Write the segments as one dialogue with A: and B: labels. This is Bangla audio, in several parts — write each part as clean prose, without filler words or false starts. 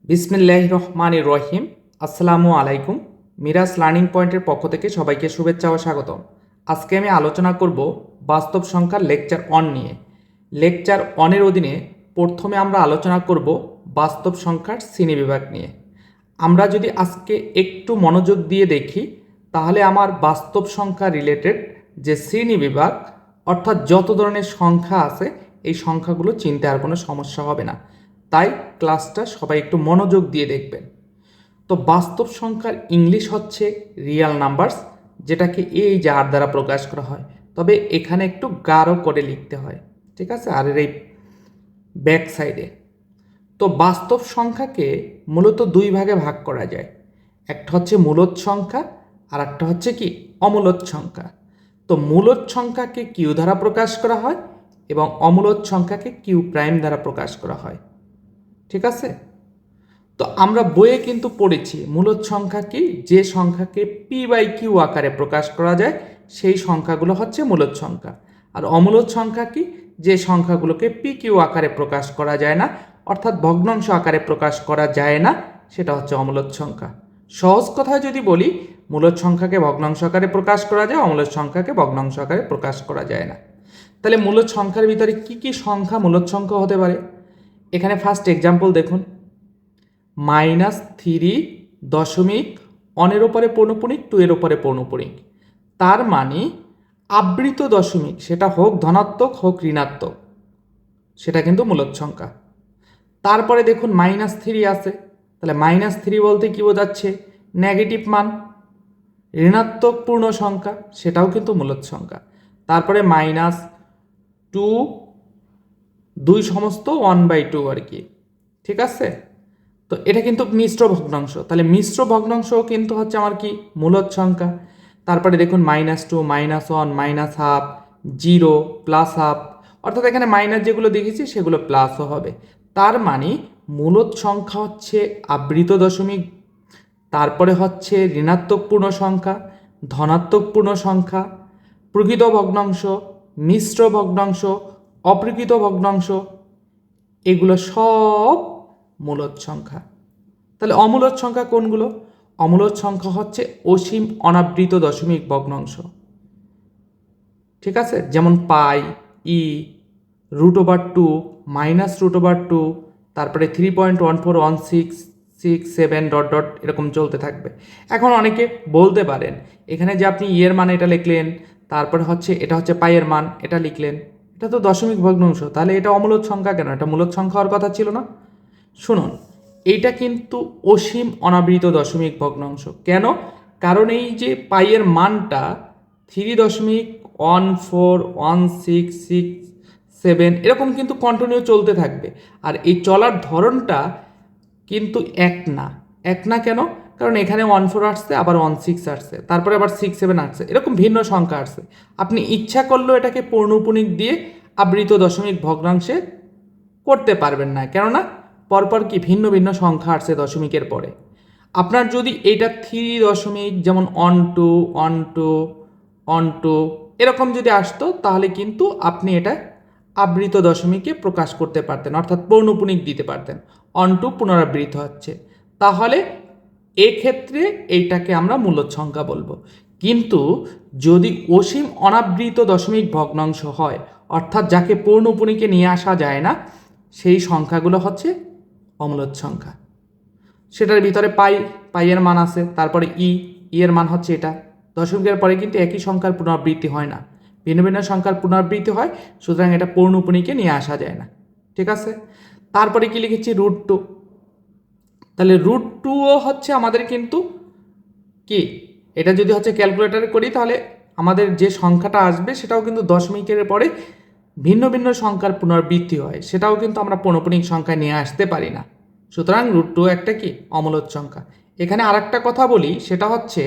A: বিসমিল্লাহির রহমানির রহিম। আসসালামু আলাইকুম। মিরাজ লার্নিং পয়েন্টের পক্ষ থেকে সবাইকে শুভেচ্ছা ও স্বাগতম। আজকে আমি আলোচনা করব বাস্তব সংখ্যার লেকচার অন নিয়ে। লেকচার অনের অধীনে প্রথমে আমরা আলোচনা করব বাস্তব সংখ্যার শ্রেণীবিভাগ নিয়ে। আমরা যদি আজকে একটু মনোযোগ দিয়ে দেখি তাহলে আমার বাস্তব সংখ্যা রিলেটেড যে শ্রেণীবিভাগ অর্থাৎ যত ধরনের সংখ্যা আছে এই সংখ্যাগুলো চিনতে আর কোনো সমস্যা হবে না। তাই ক্লাসটা সবাই একটু মনোযোগ দিয়ে দেখবেন। তো বাস্তব সংখ্যার ইংলিশ হচ্ছে রিয়াল নাম্বারস, যেটাকে এই যে আর দ্বারা প্রকাশ করা হয়, তবে এখানে একটু গাঢ় করে লিখতে হয়, ঠিক আছে, আর এই ব্যাক সাইডে। তো বাস্তব সংখ্যাকে মূলত দুই ভাগে ভাগ করা যায়। একটা হচ্ছে মূলদ সংখ্যা আর একটা হচ্ছে কি অমূলদ সংখ্যা। তো মূলদ সংখ্যাকে কিউ দ্বারা প্রকাশ করা হয় এবং অমূলদ সংখ্যাকে কিউ প্রাইম দ্বারা প্রকাশ করা হয়, ঠিক আছে। তো আমরা বইয়ে কিন্তু পড়েছি মূলদ সংখ্যা কি, যে সংখ্যাকে পি বাই কিউ আকারে প্রকাশ করা যায় সেই সংখ্যাগুলো হচ্ছে মূলদ সংখ্যা। আর অমূলদ সংখ্যা কি, যে সংখ্যাগুলোকে পি কিউ আকারে প্রকাশ করা যায় না, অর্থাৎ ভগ্নাংশ আকারে প্রকাশ করা যায় না, সেটা হচ্ছে অমূলদ সংখ্যা। সহজ কথায় যদি বলি, মূলদ সংখ্যাকে ভগ্নাংশ আকারে প্রকাশ করা যায়, অমূলদ সংখ্যাকে ভগ্নাংশ আকারে প্রকাশ করা যায় না। তাহলে মূলদ সংখ্যার ভিতরে কি কি সংখ্যা মূলদ সংখ্যা হতে পারে? এখানে ফার্স্ট এক্সাম্পল দেখুন, -3 অনের ওপরে পৌনপুণিক 2 এর ওপরে পৌনপুণিক, তার মানে আবৃত দশমিক, সেটা হোক ধনাত্মক হোক ঋণাত্মক, সেটা কিন্তু মূলদ সংখ্যা। তারপরে দেখুন -3 আছে, তাহলে -3 বলতে কি বোঝাচ্ছে? নেগেটিভ মান, ঋণাত্মক পূর্ণ সংখ্যা, সেটাও কিন্তু মূলদ সংখ্যা। তারপরে -2, 2 সমস্ত 1/2 আর কি, ঠিক আছে। তো এটা কিন্তু মিশ্র ভগ্নাংশ, তাহলে মিশ্র ভগ্নাংশও কিন্তু হচ্ছে আমার কি মূলদ সংখ্যা। তারপরে দেখুন -2, -1, -1/2, 0, +1/2, অর্থাৎ এখানে মাইনাস যেগুলো দেখেছি সেগুলো প্লাসও হবে। তার মানে মূলদ সংখ্যা হচ্ছে আবৃত দশমিক, তারপরে হচ্ছে ঋণাত্মক পূর্ণ সংখ্যা, ধনাত্মক পূর্ণ সংখ্যা, প্রকৃত ভগ্নাংশ, মিশ্র ভগ্নাংশ, অপ্রকৃত ভগ্নাংশ, এগুলো সব মূলদ সংখ্যা। তাহলে অমূলদ সংখ্যা কোনগুলো? অমূলদ সংখ্যা হচ্ছে অসীম অনাবৃত দশমিক ভগ্নাংশ, ঠিক আছে, যেমন পাই, √2, -√2, তারপরে 3.141667 ডট ডট এরকম চলতে থাকবে। এখন অনেকে বলতে পারেন এখানে যে আপনি এর মান এটা লিখলেন, তারপরে হচ্ছে এটা হচ্ছে পাইয়ের মান এটা লিখলেন, এটা তো দশমিক ভগ্নাংশ, তাহলে এটা অমূলদ সংখ্যা কেন? এটা মূলদ সংখ্যা হওয়ার কথা ছিল না। শুনুন, এইটা কিন্তু অসীম অনাবৃত দশমিক ভগ্নাংশ। কেন? কারণ এই যে পাইয়ের মানটা 3.141667 এরকম কিন্তু কন্টিনিউ চলতে থাকবে, আর এই চলার ধরনটা কিন্তু এক না কেন? কারণ এখানে 14 আসছে, আবার 16 আসছে, তারপরে আবার 67 আসছে, এরকম ভিন্ন সংখ্যা আসছে। আপনি ইচ্ছা করলেও এটাকে পৌনঃপুনিক দিয়ে আবৃত দশমিক ভগ্নাংশে করতে পারবেন না, কেননা পরপর কি ভিন্ন ভিন্ন সংখ্যা আসছে দশমিকের পরে। আপনার যদি এইটা 3 দশমিক যেমন 1 2 1 2 1 2 এরকম যদি আসতো, তাহলে কিন্তু আপনি এটা আবৃত দশমিকে প্রকাশ করতে পারতেন, অর্থাৎ পৌনঃপুনিক দিতে পারতেন। 1 2 পুনরাবৃত্ত হচ্ছে, তাহলে এক্ষেত্রে এইটাকে আমরা মূলদ সংখ্যা বলবো। কিন্তু যদি অসীম অনাবৃত দশমিক ভগ্নাংশ হয়, অর্থাৎ যাকে পৌনঃপুনিকে নিয়ে আসা যায় না, সেই সংখ্যাগুলো হচ্ছে অমূলদ সংখ্যা। সেটার ভিতরে পাইয়ের মান আছে, তারপরে এর মান হচ্ছে এটা। দশমিকের পরে কিন্তু একই সংখ্যার পুনরাবৃত্তি হয় না, ভিন্ন ভিন্ন সংখ্যার পুনরাবৃত্তি হয়, সুতরাং এটা পৌনঃপুনিকে নিয়ে আসা যায় না, ঠিক আছে। তারপরে কি লিখেছি? √2, তাহলে √2ও হচ্ছে আমাদের কিন্তু কি, এটা যদি হচ্ছে ক্যালকুলেটারে করি তাহলে আমাদের যে সংখ্যাটা আসবে সেটাও কিন্তু দশমিকের পরে ভিন্ন ভিন্ন সংখ্যার পুনরাবৃত্তি হয়, সেটাও কিন্তু আমরা পৌনঃপুনিক সংখ্যায় নিয়ে আসতে পারি না। সুতরাং √2 একটা কি অমূলদ সংখ্যা। এখানে আর একটা কথা বলি, সেটা হচ্ছে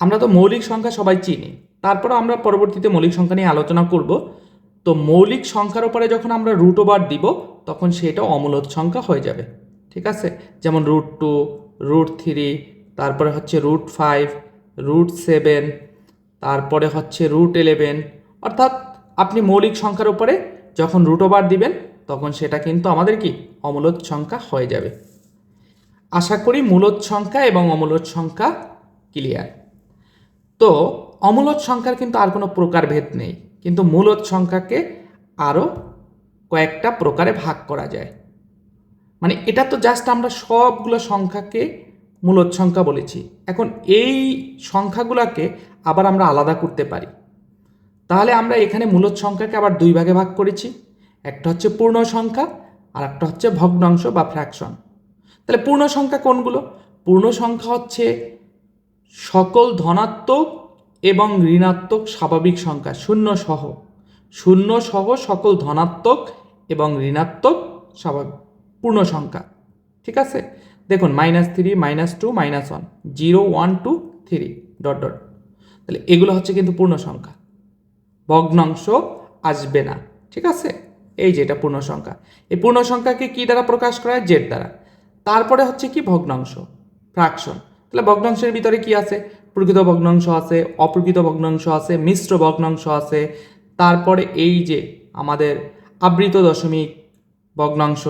A: আমরা তো মৌলিক সংখ্যা সবাই চিনি, তারপরে আমরা পরবর্তীতে মৌলিক সংখ্যা নিয়ে আলোচনা করব। তো মৌলিক সংখ্যার উপরে যখন আমরা √ওভার দিব, তখন সেটা অমূলদ সংখ্যা হয়ে যাবে, ঠিক আছে। যেমন √2, √3, তারপরে হচ্ছে √5, √7, তারপরে হচ্ছে √11, অর্থাৎ আপনি মৌলিক সংখ্যার উপরে যখন √ওভার দিবেন তখন সেটা কিন্তু আমাদের কি অমূলদ সংখ্যা হয়ে যাবে। আশা করি মূলদ সংখ্যা এবং অমূলদ সংখ্যা ক্লিয়ার। তো অমূলদ সংখ্যার কিন্তু আর কোনো প্রকারভেদ নেই, কিন্তু মূলদ সংখ্যাকে আরও কয়েকটা প্রকারে ভাগ করা যায়। মানে এটা তো জাস্ট আমরা সবগুলো সংখ্যাকে মূলদ সংখ্যা বলেছি। এখন এই সংখ্যাগুলোকে আবার আমরা আলাদা করতে পারি। তাহলে আমরা এখানে মূলদ সংখ্যাকে আবার দুই ভাগে ভাগ করেছি, একটা হচ্ছে পূর্ণ সংখ্যা আর একটা হচ্ছে ভগ্নাংশ বা ফ্র্যাকশন। তাহলে পূর্ণ সংখ্যা কোনগুলো? পূর্ণ সংখ্যা হচ্ছে সকল ধনাত্মক এবং ঋণাত্মক স্বাভাবিক সংখ্যা শূন্য সহ সকল ধনাত্মক এবং ঋণাত্মক স্বাভাবিক পূর্ণ সংখ্যা। ঠিক আছে, দেখুন -3, -2, -1, 0, 1, 2, 3 ... তাহলে এগুলো হচ্ছে কিন্তু পূর্ণ সংখ্যা, ভগ্নাংশ আসবে না। ঠিক আছে, এই যে এটা পূর্ণ সংখ্যা। এই পূর্ণ সংখ্যাকে কি দ্বারা প্রকাশ করা হয়? জেড দ্বারা। তারপরে হচ্ছে কি ভগ্নাংশ, ফ্র্যাকশন। তাহলে ভগ্নাংশের ভিতরে কি আছে? প্রকৃত ভগ্নাংশ আছে, অপ্রকৃত ভগ্নাংশ আছে, মিশ্র ভগ্নাংশ আছে, তারপরে এই যে আমাদের আবৃত দশমিক ভগ্নাংশ,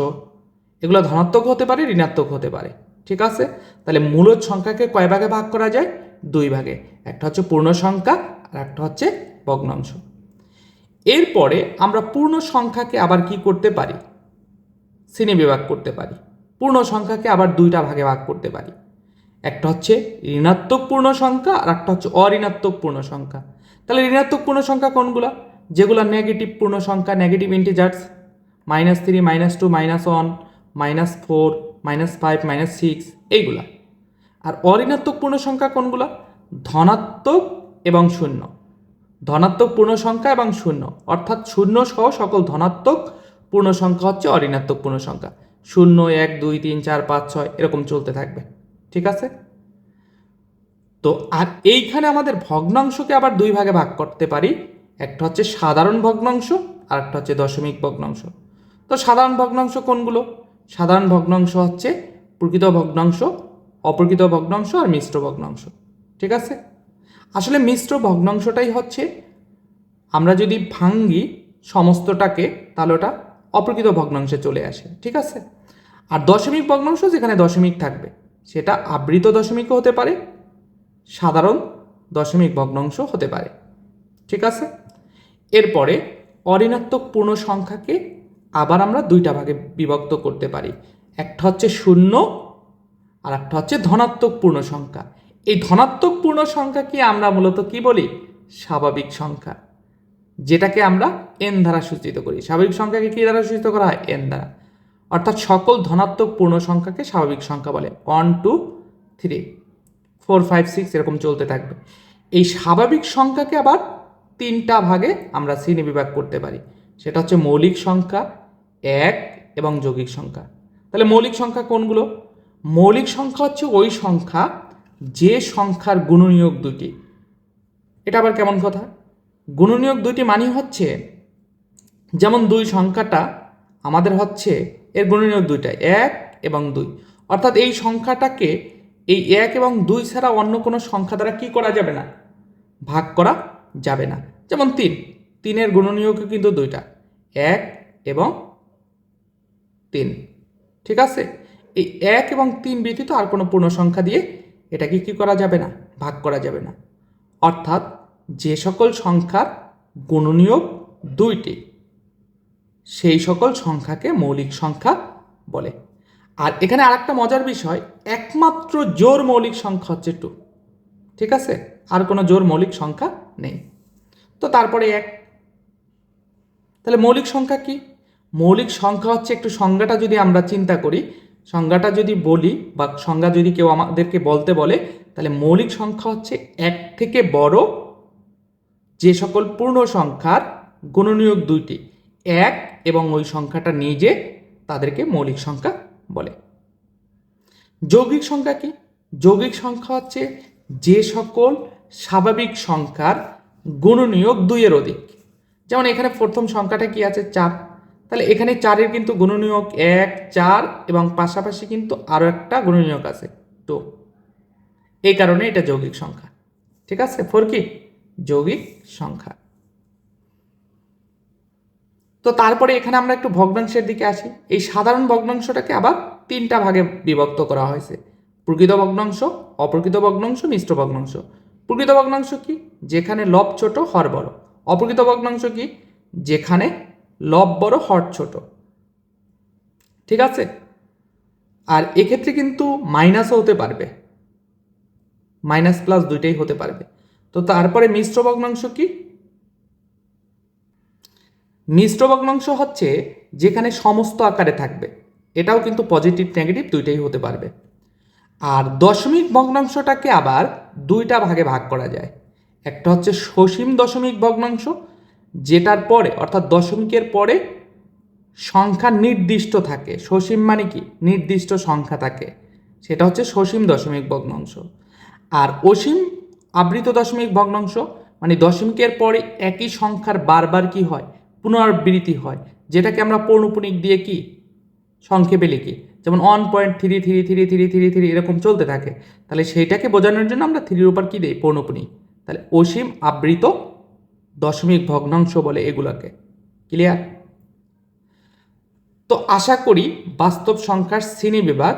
A: এগুলো ধনাত্মক হতে পারে, ঋণাত্মক হতে পারে। ঠিক আছে, তাহলে মূলদ সংখ্যাকে কয় ভাগে ভাগ করা যায়? দুই ভাগে, একটা হচ্ছে পূর্ণ সংখ্যা আর একটা হচ্ছে ভগ্নাংশ। এরপরে আমরা পূর্ণ সংখ্যাকে আবার কি করতে পারি? শ্রেণীবিভাগ করতে পারি। পূর্ণ সংখ্যাকে আবার দুইটা ভাগে ভাগ করতে পারি, একটা হচ্ছে ঋণাত্মক পূর্ণ সংখ্যা আর একটা হচ্ছে অঋণাত্মক পূর্ণ সংখ্যা। তাহলে ঋণাত্মক পূর্ণ সংখ্যা কোনগুলো? যেগুলো নেগেটিভ পূর্ণ সংখ্যা, নেগেটিভ ইন্টিজার্স, -3, -2, -1, -4, -5, -6 এইগুলা। আর অঋণাত্মক পূর্ণ সংখ্যা কোনগুলো? ধনাত্মক এবং শূন্য। ধনাত্মক পূর্ণ সংখ্যা এবং শূন্য, অর্থাৎ শূন্য সহ সকল ধনাত্মক পূর্ণ সংখ্যা হচ্ছে অঋণাত্মক পূর্ণ সংখ্যা। 0, 1, 2, 3, 4, 5, 6 এরকম চলতে থাকবে। ঠিক আছে, তো আর এইখানে আমাদের ভগ্নাংশকে আবার দুই ভাগে ভাগ করতে পারি, একটা হচ্ছে সাধারণ ভগ্নাংশ আর একটা হচ্ছে দশমিক ভগ্নাংশ। তো সাধারণ ভগ্নাংশ কোনগুলো? সাধারণ ভগ্নাংশ হচ্ছে প্রকৃত ভগ্নাংশ, অপ্রকৃত ভগ্নাংশ আর মিশ্র ভগ্নাংশ। ঠিক আছে, আসলে মিশ্র ভগ্নাংশটাই হচ্ছে, আমরা যদি ভাঙ্গি সমস্তটাকে তাহলে ওটা অপ্রকৃত ভগ্নাংশে চলে আসে। ঠিক আছে, আর দশমিক ভগ্নাংশ যেখানে দশমিক থাকবে সেটা আবৃত দশমিকও হতে পারে, সাধারণ দশমিক ভগ্নাংশ হতে পারে। ঠিক আছে, এরপরে অঋণাত্মক পূর্ণ সংখ্যাকে আবার আমরা দুইটা ভাগে বিভক্ত করতে পারি, একটা হচ্ছে শূন্য আর একটা হচ্ছে ধনাত্মক পূর্ণ সংখ্যা। এই ধনাত্মক পূর্ণ সংখ্যাকে আমরা মূলত কি বলি? স্বাভাবিক সংখ্যা, যেটাকে আমরা এন দ্বারা সূচিত করি। স্বাভাবিক সংখ্যাকে কি দ্বারা সূচিত করা হয়? এন দ্বারা। অর্থাৎ সকল ধনাত্মক পূর্ণ সংখ্যাকে স্বাভাবিক সংখ্যা বলে। 1, 2, 3, 4, 5, 6 এরকম চলতে থাকবে। এই স্বাভাবিক সংখ্যাকে আবার তিনটা ভাগে আমরা শ্রেণীবিভাগ করতে পারি, সেটা হচ্ছে মৌলিক সংখ্যা, এক এবং যৌগিক সংখ্যা। তাহলে মৌলিক সংখ্যা কোনগুলো? মৌলিক সংখ্যা হচ্ছে ওই সংখ্যা যে সংখ্যার গুণনীয়ক দুটি। এটা আবার কেমন কথা? গুণনীয়ক দুটি মানে হচ্ছে, যেমন 2 সংখ্যাটা আমাদের হচ্ছে এর গুণনীয়ক দুইটা, 1 এবং 2, অর্থাৎ এই সংখ্যাটাকে এই 1 এবং 2 ছাড়া অন্য কোনো সংখ্যা দ্বারা কি করা যাবে না? ভাগ করা যাবে না। যেমন 3 এর গুণনীয়কও কিন্তু দুইটা, 1 এবং 3। ঠিক আছে, এই 1 এবং 3 ব্যতীত আর কোনো পূর্ণ সংখ্যা দিয়ে এটাকে কি করা যাবে না? ভাগ করা যাবে না। অর্থাৎ যে সকল সংখ্যার গুণনীয়ক দুইটি সেই সকল সংখ্যাকে মৌলিক সংখ্যা বলে। আর এখানে আরেকটা মজার বিষয়, একমাত্র জোড় মৌলিক সংখ্যা হচ্ছে 2। ঠিক আছে, আর কোনো জোড় মৌলিক সংখ্যা নেই। তো তারপরে 1। তাহলে মৌলিক সংখ্যা কি? মৌলিক সংখ্যা হচ্ছে, একটু সংজ্ঞাটা যদি আমরা চিন্তা করি, সংজ্ঞাটা যদি বলি বা সংজ্ঞা যদি কেউ আমাদেরকে বলতে বলে, তাহলে মৌলিক সংখ্যা হচ্ছে এক থেকে বড় যে সকল পূর্ণ সংখ্যার গুণনীয়ক দুইটি এক এবং ওই সংখ্যাটা নিজে, তাদেরকে মৌলিক সংখ্যা বলে। যৌগিক সংখ্যা কি? যৌগিক সংখ্যা হচ্ছে যে সকল স্বাভাবিক সংখ্যার গুণনীয়ক 2 এর অধিক। যেমন এখানে প্রথম সংখ্যাটা কি আছে? 4। তাহলে এখানে 4-এর কিন্তু গুণনীয়ক 1, 4 এবং পাশাপাশি কিন্তু আরও একটা গুণনীয়ক আছে 2। এই কারণে এটা যৌগিক সংখ্যা। ঠিক আছে, 4 কি? যৌগিক সংখ্যা। তো তো তারপরে এখানে আমরা একটু ভগ্নাংশের দিকে আসি। এই সাধারণ ভগ্নাংশটাকে আবার 3টা ভাগে বিভক্ত করা হয়েছে: প্রকৃত ভগ্নাংশ, অপ্রকৃত ভগ্নাংশ, মিশ্র ভগ্নাংশ। প্রকৃত ভগ্নাংশ কি? যেখানে লব ছোট হর বড়। অপ্রকৃত ভগ্নাংশ কি? যেখানে লব বড় হর ছোট। ঠিক আছে? আর এক্ষেত্রে কিন্তু মাইনাসও হতে পারবে, মাইনাস প্লাস দুইটাই হতে পারবে। তো তারপরে মিশ্র ভগ্নাংশ কি? মিশ্র ভগ্নাংশ হচ্ছে যেখানে সমস্ত আকারে থাকবে, এটাও কিন্তু পজিটিভ নেগেটিভ দুইটাই হতে পারবে। আর দশমিক ভগ্নাংশটাকে আবার 2টা ভাগে ভাগ করা যায়। একটা হচ্ছে সসীম দশমিক ভগ্নাংশ, যেটার পরে অর্থাৎ দশমিকের পরে সংখ্যা নির্দিষ্ট থাকে। সসীম মানে কি? নির্দিষ্ট সংখ্যা থাকে, সেটা হচ্ছে সসীম দশমিক ভগ্নাংশ। আর অসীম আবৃত দশমিক ভগ্নাংশ মানে দশমিকের পরে একই সংখ্যার বারবার কি হয়? পুনরাবৃত্তি হয়, যেটাকে আমরা পৌনঃপুনিক দিয়ে কি সংক্ষেপে লিখি, যেমন 1.333333 এরকম চলতে থাকে। তাহলে সেইটাকে বোঝানোর জন্য আমরা 3-এর উপর কি দিই? পৌনঃপুনিক। তাহলে অসীম আবৃত দশমিক ভগ্নাংশ বলে এগুলোকে। ক্লিয়ার? তো আশা করি বাস্তব সংখ্যার শ্রেণীবিভাগ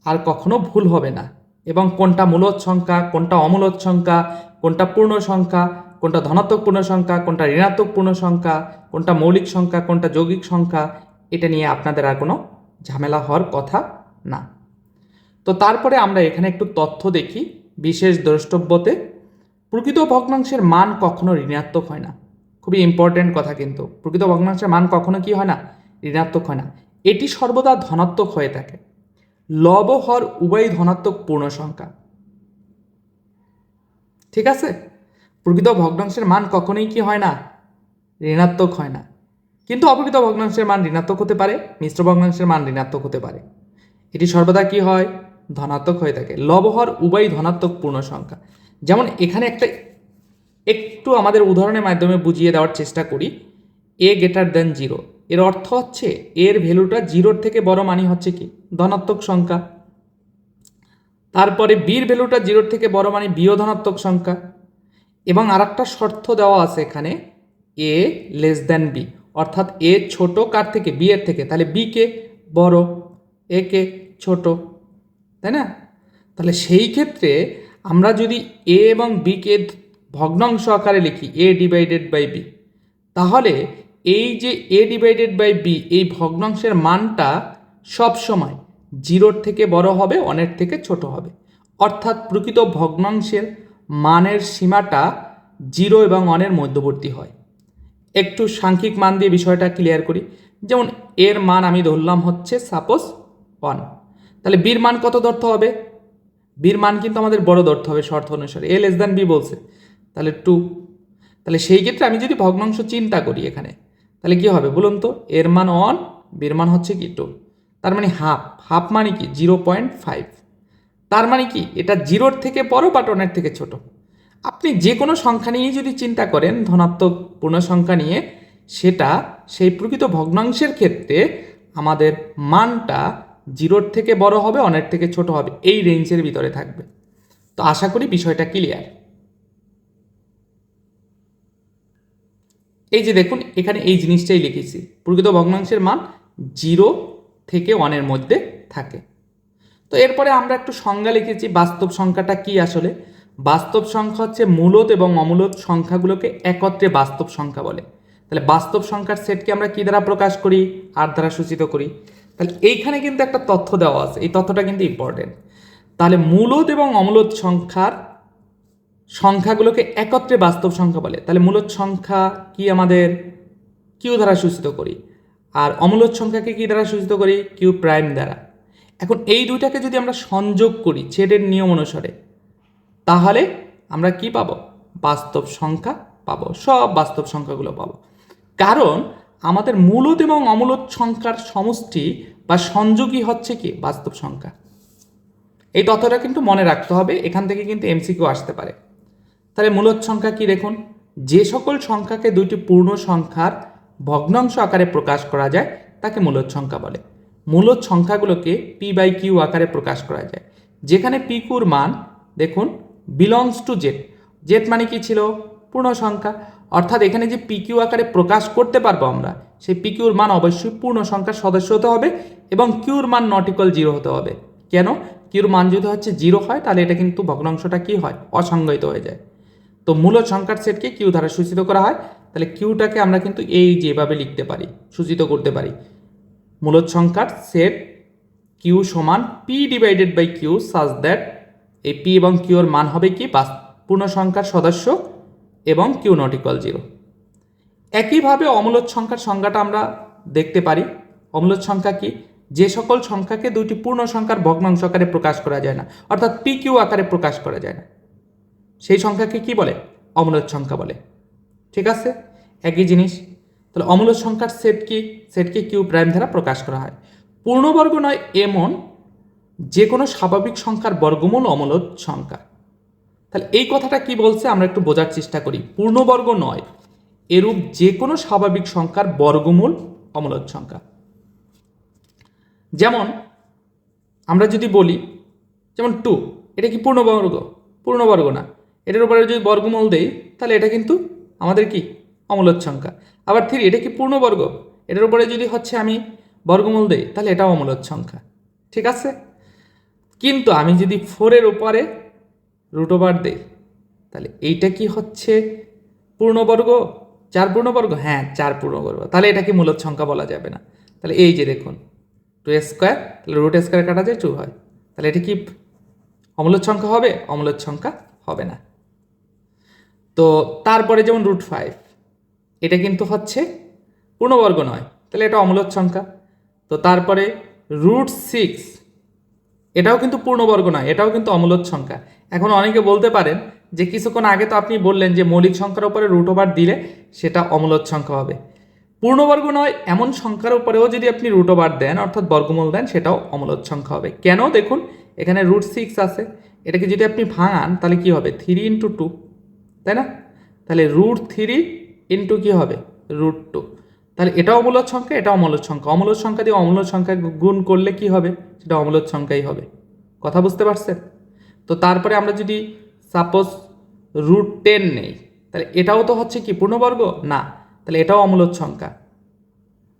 A: আর কখনো ভুল হবে না, এবং কোনটা মূলদ সংখ্যা, কোনটা অমূলদ সংখ্যা, কোনটা পূর্ণ সংখ্যা, কোনটা ধনাত্মক পূর্ণ সংখ্যা, কোনটা ঋণাত্মক পূর্ণ সংখ্যা, কোনটা মৌলিক সংখ্যা, কোনটা যৌগিক সংখ্যা, এটা নিয়ে আপনাদের আর কোনো ঝামেলা হওয়ার কথা না। তো তারপরে আমরা এখানে একটু তথ্য দেখি বিশেষ দ্রষ্টব্যতে। প্রকৃত ভগ্নাংশের মান কখনো ঋণাত্মক হয় না। খুবই ইম্পর্টেন্ট কথা কিন্তু। প্রকৃত ভগ্নাংশের মান কখনো কি হয় না? ঋণাত্মক হয় না। এটি সর্বদা ধনাত্মক হয়ে থাকে। লব ও হর উভয়ই ধনাত্মক পূর্ণ সংখ্যা। ঠিক আছে? প্রকৃত ভগ্নাংশের মান কখনোই কি হয় না? ঋণাত্মক হয় না। কিন্তু অপ্রকৃত ভগ্নাংশের মান ঋণাত্মক হতে পারে, মিশ্র ভগ্নাংশের মান ঋণাত্মক হতে পারে। এটি সর্বদা কি হয়? ধনাত্মক হয়ে থাকে। লব হর উভয়ই ধনাত্মক পূর্ণ সংখ্যা। যেমন এখানে একটু আমাদের উদাহরণের মাধ্যমে বুঝিয়ে দেওয়ার চেষ্টা করি। a গ্রেটার দেন 0, এর অর্থ হচ্ছে এর ভ্যালুটা 0-র থেকে বড় মানই হচ্ছে কি? ধনাত্মক সংখ্যা। তারপরে বির ভ্যালুটা 0-র থেকে বড় মানে বিও ধনাত্মক সংখ্যা। এবং আর একটা শর্ত দেওয়া আছে এখানে, a লেস দেন বি, অর্থাৎ এ ছোট কার থেকে? বি এর থেকে। তাহলে বি কে বড়, এ কে ছোট, তাই না? তাহলে সেই ক্ষেত্রে আমরা যদি এ এবং বি কে ভগ্নাংশ আকারে লিখি, a ডিভাইডেড বাই বি, তাহলে এই যে a ডিভাইডেড বাই বি, এই ভগ্নাংশের মানটা সব সময় 0-র থেকে বড় হবে, 1-এর থেকে ছোট হবে। অর্থাৎ প্রকৃত ভগ্নাংশের মানের সীমাটা 0 এবং 1-এর মধ্যবর্তী হয়। একটু সাংখ্যিক মান দিয়ে বিষয়টা ক্লিয়ার করি। যেমন এর মান আমি ধরলাম হচ্ছে সাপোজ 1, তাহলে বির মান কত ধরতে হবে? বির মান কিন্তু আমাদের বড় ধরতে হবে শর্ত অনুসারে, a লেস দ্যান বি বলছে, তাহলে 2। তাহলে সেই ক্ষেত্রে আমি যদি ভগ্নাংশ চিন্তা করি এখানে, তাহলে কি হবে বলুন তো? এর মান 1, বির মান হচ্ছে কি 2, তার মানে হাফ। হাফ মানে কি? 0.5। তার মানে কি? এটা 0-র থেকে বড় বাট 1-এর থেকে ছোট। আপনি যে কোনো সংখ্যা নিয়েই যদি চিন্তা করেন, ধনাত্মক পূর্ণ সংখ্যা নিয়ে, সেটা সেই প্রকৃত ভগ্নাংশের ক্ষেত্রে আমাদের মানটা 0-র থেকে বড় হবে, 1-এর থেকে ছোট হবে, এই রেঞ্জের ভিতরে থাকবে। তো আশা করি বিষয়টা ক্লিয়ার। এই যে দেখুন এখানে এই জিনিসটাই লিখেছি, প্রকৃত ভগ্নাংশের মান 0 থেকে 1-এর মধ্যে থাকে। তো এরপরে আমরা একটু সংজ্ঞা লিখেছি, বাস্তব সংখ্যাটা কি আসলে। বাস্তব সংখ্যা হচ্ছে মূলদ এবং অমূলদ সংখ্যাগুলোকে একত্রে বাস্তব সংখ্যা বলে। তাহলে বাস্তব সংখ্যার সেটকে আমরা কি দ্বারা প্রকাশ করি? আর দ্বারা সূচিত করি। তাহলে এইখানে কিন্তু একটা তথ্য দেওয়া আছে, এই তথ্যটা কিন্তু ইম্পর্টেন্ট। তাহলে মূলদ এবং অমূলদ সংখ্যাগুলোকে একত্রে বাস্তব সংখ্যা বলে। তাহলে মূলদ সংখ্যা কি আমাদের কিউ দ্বারা সূচিত করি, আর অমূলদ সংখ্যাকে কি দ্বারা সূচিত করি? কিউ প্রাইম দ্বারা। এখন এই দুইটাকে যদি আমরা সংযোগ করি ছেডের নিয়ম অনুসারে, তাহলে আমরা কি পাবো? বাস্তব সংখ্যা পাবো, সব বাস্তব সংখ্যাগুলো পাবো। কারণ আমাদের মূলদ এবং অমূলদ সংখ্যার সমষ্টি বা সংযোগই হচ্ছে কি? বাস্তব সংখ্যা। এই তথ্যটা কিন্তু মনে রাখতে হবে, এখান থেকে কিন্তু এমসিকিউ আসতে পারে। তাহলে মূলদ সংখ্যা কি? দেখুন, যে সকল সংখ্যাকে দুইটি পূর্ণ সংখ্যার ভগ্নাংশ আকারে প্রকাশ করা যায় তাকে মূলদ সংখ্যা বলে। মূলদ সংখ্যাগুলোকে পি বাই কিউ আকারে প্রকাশ করা যায়, যেখানে পি কিউর মান দেখুন বিলংস টু জেড। জেড মানে কি ছিল? পূর্ণ সংখ্যা। অর্থাৎ এখানে যে পিকিউ আকারে প্রকাশ করতে পারবো আমরা, সেই পিকিউর মান অবশ্যই পূর্ণ সংখ্যার সদস্য হতে হবে এবং কিউর মান নট ইকুয়াল 0 হতে হবে। কেন? কিউর মান যদি হচ্ছে 0 হয় তাহলে এটা কিন্তু ভগ্নাংশটা কি হয়, অসংজ্ঞায়িত হয়ে যায়। তো মূলদ সংখ্যার সেটকে কিউ দ্বারা সূচিত করা হয়। তাহলে কিউটাকে আমরা কিন্তু এই যেভাবে লিখতে পারি, সূচিত করতে পারি, মূলদ সংখ্যার সেট কিউ সমান P divided by Q such that এই পি এবং কিউর মান হবে কি পূর্ণ সংখ্যার সদস্য এবং কিউ নট ইকুয়াল 0। একইভাবে অমূলদ সংখ্যার সংজ্ঞাটা আমরা দেখতে পারি। অমূলদ সংখ্যা কি? যে সকল সংখ্যাকে দুইটি পূর্ণ সংখ্যার ভগ্নাংশ আকারে প্রকাশ করা যায় না, অর্থাৎ পি কিউ আকারে প্রকাশ করা যায় না, সেই সংখ্যাকে কি বলে? অমূলদ সংখ্যা বলে। ঠিক আছে, একই জিনিস। তাহলে অমূলদ সংখ্যার সেট কি? সেটকে কিউ প্রাইম দ্বারা প্রকাশ করা হয়। পূর্ণবর্গ নয় এমন যে কোনো স্বাভাবিক সংখ্যার বর্গমূল অমূলদ সংখ্যা। তাহলে এই কথাটা কি বলছে আমরা একটু বোঝার চেষ্টা করি। পূর্ণবর্গ নয় এরূপ যে কোনো স্বাভাবিক সংখ্যার বর্গমূল অমূলদ সংখ্যা। যেমন আমরা যদি বলি, যেমন 2, এটা কি পূর্ণবর্গ? পূর্ণবর্গ না। এটার উপরে যদি বর্গমূল দেই তাহলে এটা কিন্তু আমাদের কি অমূলদ সংখ্যা। আবার 3, এটা কি পূর্ণবর্গ? এটার উপরে যদি হচ্ছে আমি বর্গমূল দেই তাহলে এটা অমূলদ সংখ্যা। ঠিক আছে, কিন্তু আমি যদি 4-এর উপরে রুট ওভার দেই তাহলে এইটা কি হচ্ছে পূর্ণবর্গ? 4 পূর্ণবর্গ? হ্যাঁ, 4 পূর্ণবর্গ। তাহলে এটা কি মূলদ সংখ্যা বলা যাবে না। তাহলে এই যে দেখুন 2 স্কোয়ার, তাহলে রুট স্কোয়ার কাটা যায় 2 হয়, তাহলে এটা কি অমূলদ সংখ্যা হবে? অমূলদ সংখ্যা হবে না। তো তারপরে যেমন √5, এটা কিন্তু হচ্ছে পূর্ণবর্গ নয়, তাহলে এটা অমূলদ সংখ্যা। তো তারপরে √6, এটাও কিন্তু পূর্ণবর্গ নয়, এটাও কিন্তু অমূলদ সংখ্যা। এখন অনেকে বলতে পারেন যে কিছুক্ষণ আগে তো আপনি বললেন যে মৌলিক সংখ্যার উপরে রুট ওভার দিলে সেটা অমূলদ সংখ্যা হবে। পূর্ণবর্গ নয় এমন সংখ্যার উপরেও যদি আপনি রুট ওভার দেন অর্থাৎ বর্গমূল দেন সেটাও অমূলদ সংখ্যা হবে। কেন? দেখুন এখানে √6 আছে, এটাকে যদি আপনি ভাঙান তাহলে কি হবে? 3 × 2, তাই না? তাহলে √3 ইন্টু কি হবে? √2। তাহলে এটাও অমূলদ সংখ্যা, এটাও অমূলদ সংখ্যা। অমূলদ সংখ্যা দিয়ে অমূলদ সংখ্যা গুণ করলে কি হবে? সেটা অমূলদ সংখ্যাই হবে। কথা বুঝতে পারছেন? তো তারপরে আমরা যদি সাপোজ √10 নেই তাহলে এটাও তো হচ্ছে কি পূর্ণবর্গ না, তাহলে এটাও অমূলদ সংখ্যা।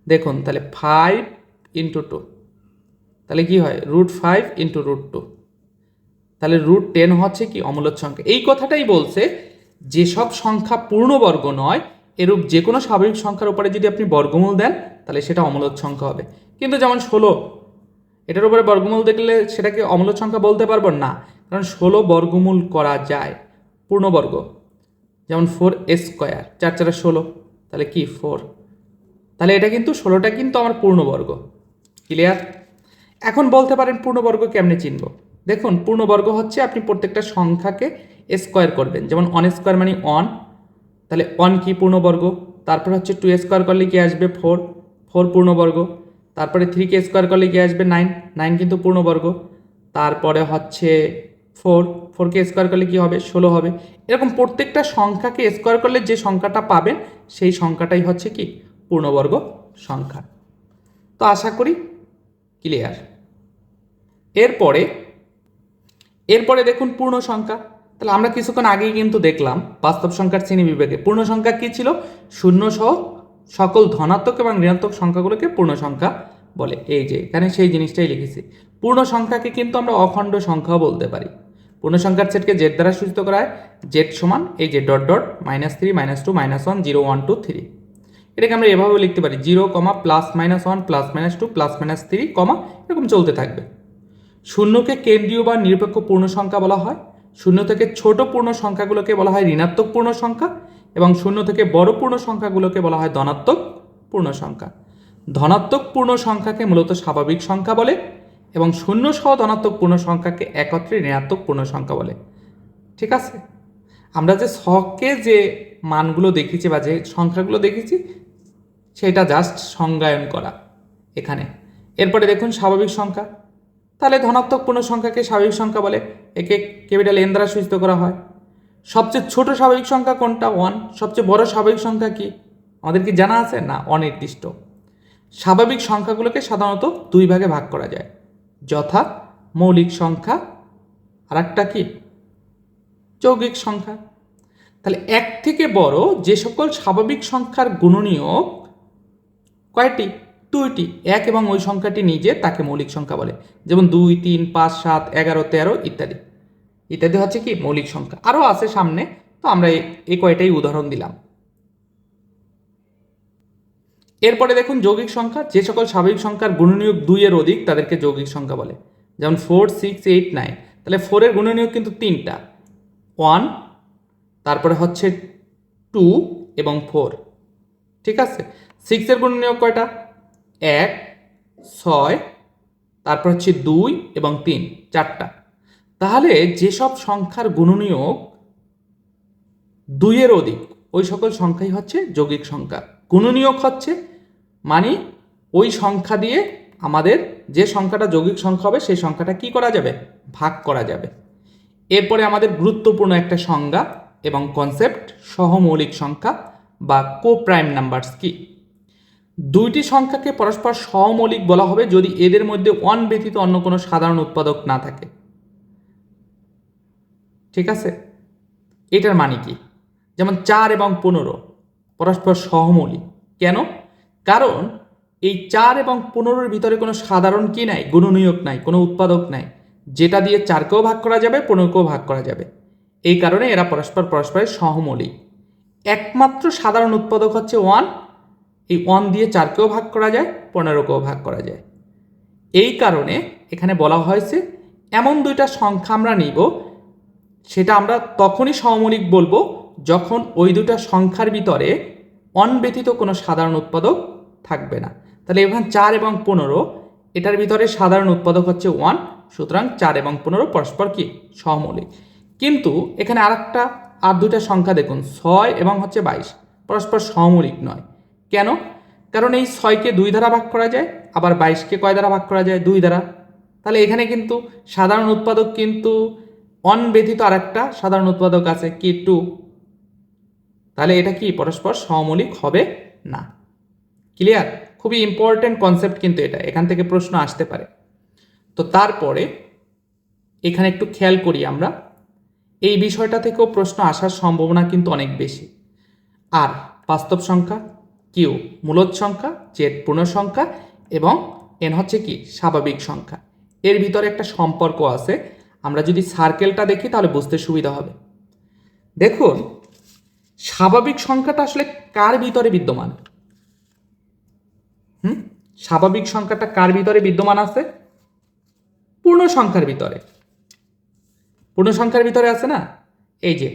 A: দেখুন তাহলে 5 × 2, তাহলে কি হয়? √5 × √2, তাহলে √10 হচ্ছে কি অমূলদ সংখ্যা। এই কথাটাই বলছে যেসব সংখ্যা পূর্ণবর্গ নয় এরূপ যে কোনো স্বাভাবিক সংখ্যার উপরে যদি আপনি বর্গমূল দেন তাহলে সেটা অমূলদ সংখ্যা হবে। কিন্তু যেমন 16, এটার উপরে বর্গমূল দেখলে সেটাকে অমূলদ সংখ্যা বলতে পারবো না, কারণ 16 বর্গমূল করা যায়, পূর্ণবর্গ। যেমন 4 স্কোয়ার, 4 4 16, তাহলে কি 4, তাহলে এটা কিন্তু 16টা কিন্তু আমার পূর্ণবর্গ। ক্লিয়ার? এখন বলতে পারেন পূর্ণবর্গ কেমনে চিনব? দেখুন পূর্ণবর্গ হচ্ছে আপনি প্রত্যেকটা সংখ্যাকে স্কোয়ার করবেন। যেমন 1 স্কোয়ার মানে 1, তাহলে 1 কি পূর্ণবর্গ। তারপর হচ্ছে 2 স্কোয়ার করলে কি আসবে? 4, 4 পূর্ণবর্গ। তারপরে 3কে স্কোয়ার করলে কি আসবে? 9, 9 কিন্তু পূর্ণবর্গ। তারপরে হচ্ছে 4, 4কে স্কোয়ার করলে কি হবে? 16 হবে। এরকম প্রত্যেকটা সংখ্যাকে স্কোয়ার করলে যে সংখ্যাটা পাবেন সেই সংখ্যাটাই হচ্ছে কি পূর্ণবর্গ সংখ্যা। তো আশা করি ক্লিয়ার। এরপরে দেখুন পূর্ণ সংখ্যা। তাহলে আমরা কিছুক্ষণ আগেই কিন্তু দেখলাম বাস্তব সংখ্যার শ্রেণী বিভাগে পূর্ণ সংখ্যা কি ছিল? শূন্য সহ সকল ধনাত্মক এবং ঋণাত্মক সংখ্যাগুলোকে পূর্ণ সংখ্যা বলে। এই যে এখানে সেই জিনিসটাই লিখেছি। পূর্ণ সংখ্যাকে কিন্তু আমরা অখণ্ড সংখ্যাও বলতে পারি। পূর্ণ সংখ্যার সেটকে জেড দ্বারা সূচিত করা হয়। জেড সমান এই যে ডট ডট -3 -2 -1 0 1 2 3। এটাকে আমরা এভাবে লিখতে পারি 0, +-1 +-2 +-3, এরকম চলতে থাকবে। শূন্যকে কেন্দ্রীয় বা নিরপেক্ষ পূর্ণ সংখ্যা বলা হয়। শূন্য থেকে ছোট পূর্ণ সংখ্যাগুলোকে বলা হয় ঋণাত্মক পূর্ণ সংখ্যা এবং শূন্য থেকে বড় পূর্ণ সংখ্যাগুলোকে বলা হয় ধনাত্মক পূর্ণ সংখ্যা। ধনাত্মক পূর্ণ সংখ্যাকে মূলত স্বাভাবিক সংখ্যা বলে এবং শূন্য সহ ধনাত্মক পূর্ণ সংখ্যাকে একত্রে ঋণাত্মক পূর্ণ সংখ্যা বলে। ঠিক আছে, আমরা যে ছকে যে মানগুলো দেখেছি বা যে সংখ্যাগুলো দেখেছি সেটা জাস্ট সংজ্ঞায়ন করা এখানে। এরপরে দেখুন স্বাভাবিক সংখ্যা। তাহলে ধনাত্মক পূর্ণ সংখ্যাকে স্বাভাবিক সংখ্যা বলে, একে ক্যাপিটাল এন দ্বারা সূচিত করা হয়। সবচেয়ে ছোট স্বাভাবিক সংখ্যা কোনটা? 1। সবচেয়ে বড় স্বাভাবিক সংখ্যা কি আমাদের কি জানা আছে? না, অনির্দিষ্ট। স্বাভাবিক সংখ্যাগুলোকে সাধারণত 2 ভাগে ভাগ করা যায়, যথা মৌলিক সংখ্যা আর একটা কি যৌগিক সংখ্যা। তাহলে এক থেকে বড় যে সকল স্বাভাবিক সংখ্যার গুণনীয়ক কয়টি? দুইটি। এক এবং ওই সংখ্যাটি নিজে তাকে মৌলিক সংখ্যা বলে। যেমন 2, 3, 5, 7, 11, 13 ইত্যাদি ইত্যাদি হচ্ছে কি মৌলিক সংখ্যা। আরও আছে সামনে, তো আমরা এই কয়টাই উদাহরণ দিলাম। এরপরে দেখুন যৌগিক সংখ্যা। যে সকল স্বাভাবিক সংখ্যার গুণনীয়ক 2 এর অধিক তাদেরকে যৌগিক সংখ্যা বলে। যেমন 4, 6, 8, 9। তাহলে 4 এর গুণনীয়ক কিন্তু 3টা, 1, তারপরে হচ্ছে 2 এবং 4। ঠিক আছে। 6 এর গুণনীয়ক কয়টা? 1, 6, তারপর হচ্ছে 2 এবং 3, 4টা। তাহলে যেসব সংখ্যার গুণনীয়ক 2 এর অধিক ওই সকল সংখ্যাই হচ্ছে যৌগিক সংখ্যা। গুণনীয়ক হচ্ছে মানে ওই সংখ্যা দিয়ে আমাদের যে সংখ্যাটা যৌগিক সংখ্যা হবে সেই সংখ্যাটা কি করা যাবে? ভাগ করা যাবে। এরপরে আমাদের গুরুত্বপূর্ণ একটা সংজ্ঞা এবং কনসেপ্ট, সহমৌলিক সংখ্যা বা কোপ্রাইম নাম্বারস কি। দুইটি সংখ্যাকে পরস্পর সহমৌলিক বলা হবে যদি এদের মধ্যে 1 ব্যতীত অন্য কোনো সাধারণ উৎপাদক না থাকে। ঠিক আছে, এটার মানে কি? যেমন 4 এবং 15 পরস্পর সহমৌলিক। কেন? কারণ এই 4 এবং 15-এর ভিতরে কোনো সাধারণ কি নাই? গুণনীয়ক নাই, কোনো উৎপাদক নাই, যেটা দিয়ে 4কেও ভাগ করা যাবে, 15কেও ভাগ করা যাবে। এই কারণে এরা পরস্পরের সহমৌলিক। একমাত্র সাধারণ উৎপাদক হচ্ছে 1। এই 1 দিয়ে 4কেও ভাগ করা যায়, 15কেও ভাগ করা যায়। এই কারণে এখানে বলা হয়েছে এমন দুইটা সংখ্যা আমরা নিব, সেটা আমরা তখনই সহমৌলিক বলবো যখন ওই দুটা সংখ্যার ভিতরে 1 ব্যতীত কোনো সাধারণ উৎপাদক থাকবে না। তাহলে এখানে 4 এবং 15, এটার ভিতরে সাধারণ উৎপাদক হচ্ছে 1, সুতরাং 4 এবং 15 পরস্পর কি সহমৌলিক। কিন্তু এখানে আর দুইটা সংখ্যা দেখুন, 6 এবং হচ্ছে 22 পরস্পর সহমৌলিক নয়। কেন? কারণ এই 6কে 2 দ্বারা ভাগ করা যায়, আবার 22কে কয় দ্বারা ভাগ করা যায়? 2 দ্বারা। তাহলে এখানে কিন্তু সাধারণ উৎপাদক কিন্তু 1 ব্যতীত আরেকটা সাধারণ উৎপাদক আছে কি 2। তাহলে এটা কি পরস্পর সহমৌলিক হবে না। ক্লিয়ার? খুবই ইম্পর্টেন্ট কনসেপ্ট কিন্তু এটা, এখান থেকে প্রশ্ন আসতে পারে। তো তারপরে এখানে একটু খেয়াল করি আমরা, এই বিষয়টা থেকেও প্রশ্ন আসার সম্ভাবনা কিন্তু অনেক বেশি। আর বাস্তব সংখ্যা, কিউ মূলদ সংখ্যা, জেড পূর্ণ সংখ্যা এবং এন হচ্ছে কি স্বাভাবিক সংখ্যা। এর ভিতরে একটা সম্পর্ক আছে, আমরা যদি সার্কেলটা দেখি তাহলে বুঝতে সুবিধা হবে। দেখুন স্বাভাবিক সংখ্যাটা আসলে কার ভিতরে বিদ্যমান? স্বাভাবিক সংখ্যাটা কার ভিতরে বিদ্যমান আছে? পূর্ণ সংখ্যার ভিতরে। পূর্ণ সংখ্যার ভিতরে আছে না? এই যে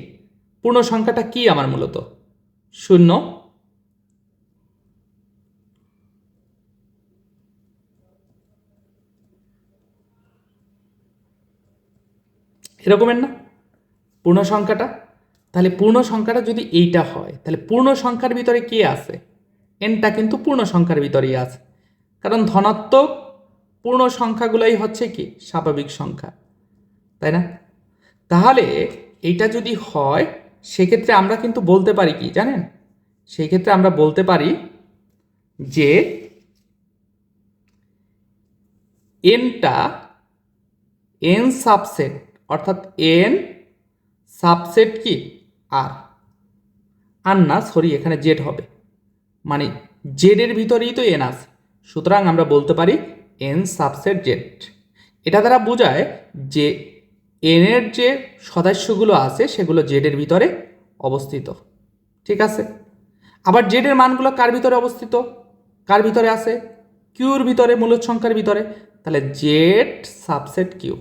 A: পূর্ণ সংখ্যাটা কি আমার মূলত 0, এরকমের না পূর্ণ সংখ্যাটা? তাহলে পূর্ণ সংখ্যাটা যদি এইটা হয় তাহলে পূর্ণ সংখ্যার ভিতরে কে আছে? এনটা কিন্তু পূর্ণ সংখ্যার ভিতরেই আছে, কারণ ধনাত্মক পূর্ণ সংখ্যাগুলোই হচ্ছে কি স্বাভাবিক সংখ্যা, তাই না? তাহলে এইটা যদি হয় সেক্ষেত্রে আমরা কিন্তু বলতে পারি কি জানেন? সেই ক্ষেত্রে আমরা বলতে পারি যে এনটা এন সাবসেট, অর্থাৎ এন সাবসেট কি আর না, সরি, এখানে জেড হবে, মানে জেড এর ভিতরেই তো এন আছে, সুতরাং আমরা বলতে পারি এন সাবসেট জেড। এটা দ্বারা বোঝায় যে এন এর যে সদস্যগুলো আছে সেগুলো জেড এর ভিতরে অবস্থিত। ঠিক আছে। আবার জেড এর মানগুলো কার ভিতরে অবস্থিত? কার ভিতরে আছে? কিউর ভিতরে, মূলদ সংখ্যার ভিতরে। তাহলে জেড সাবসেট কিউ।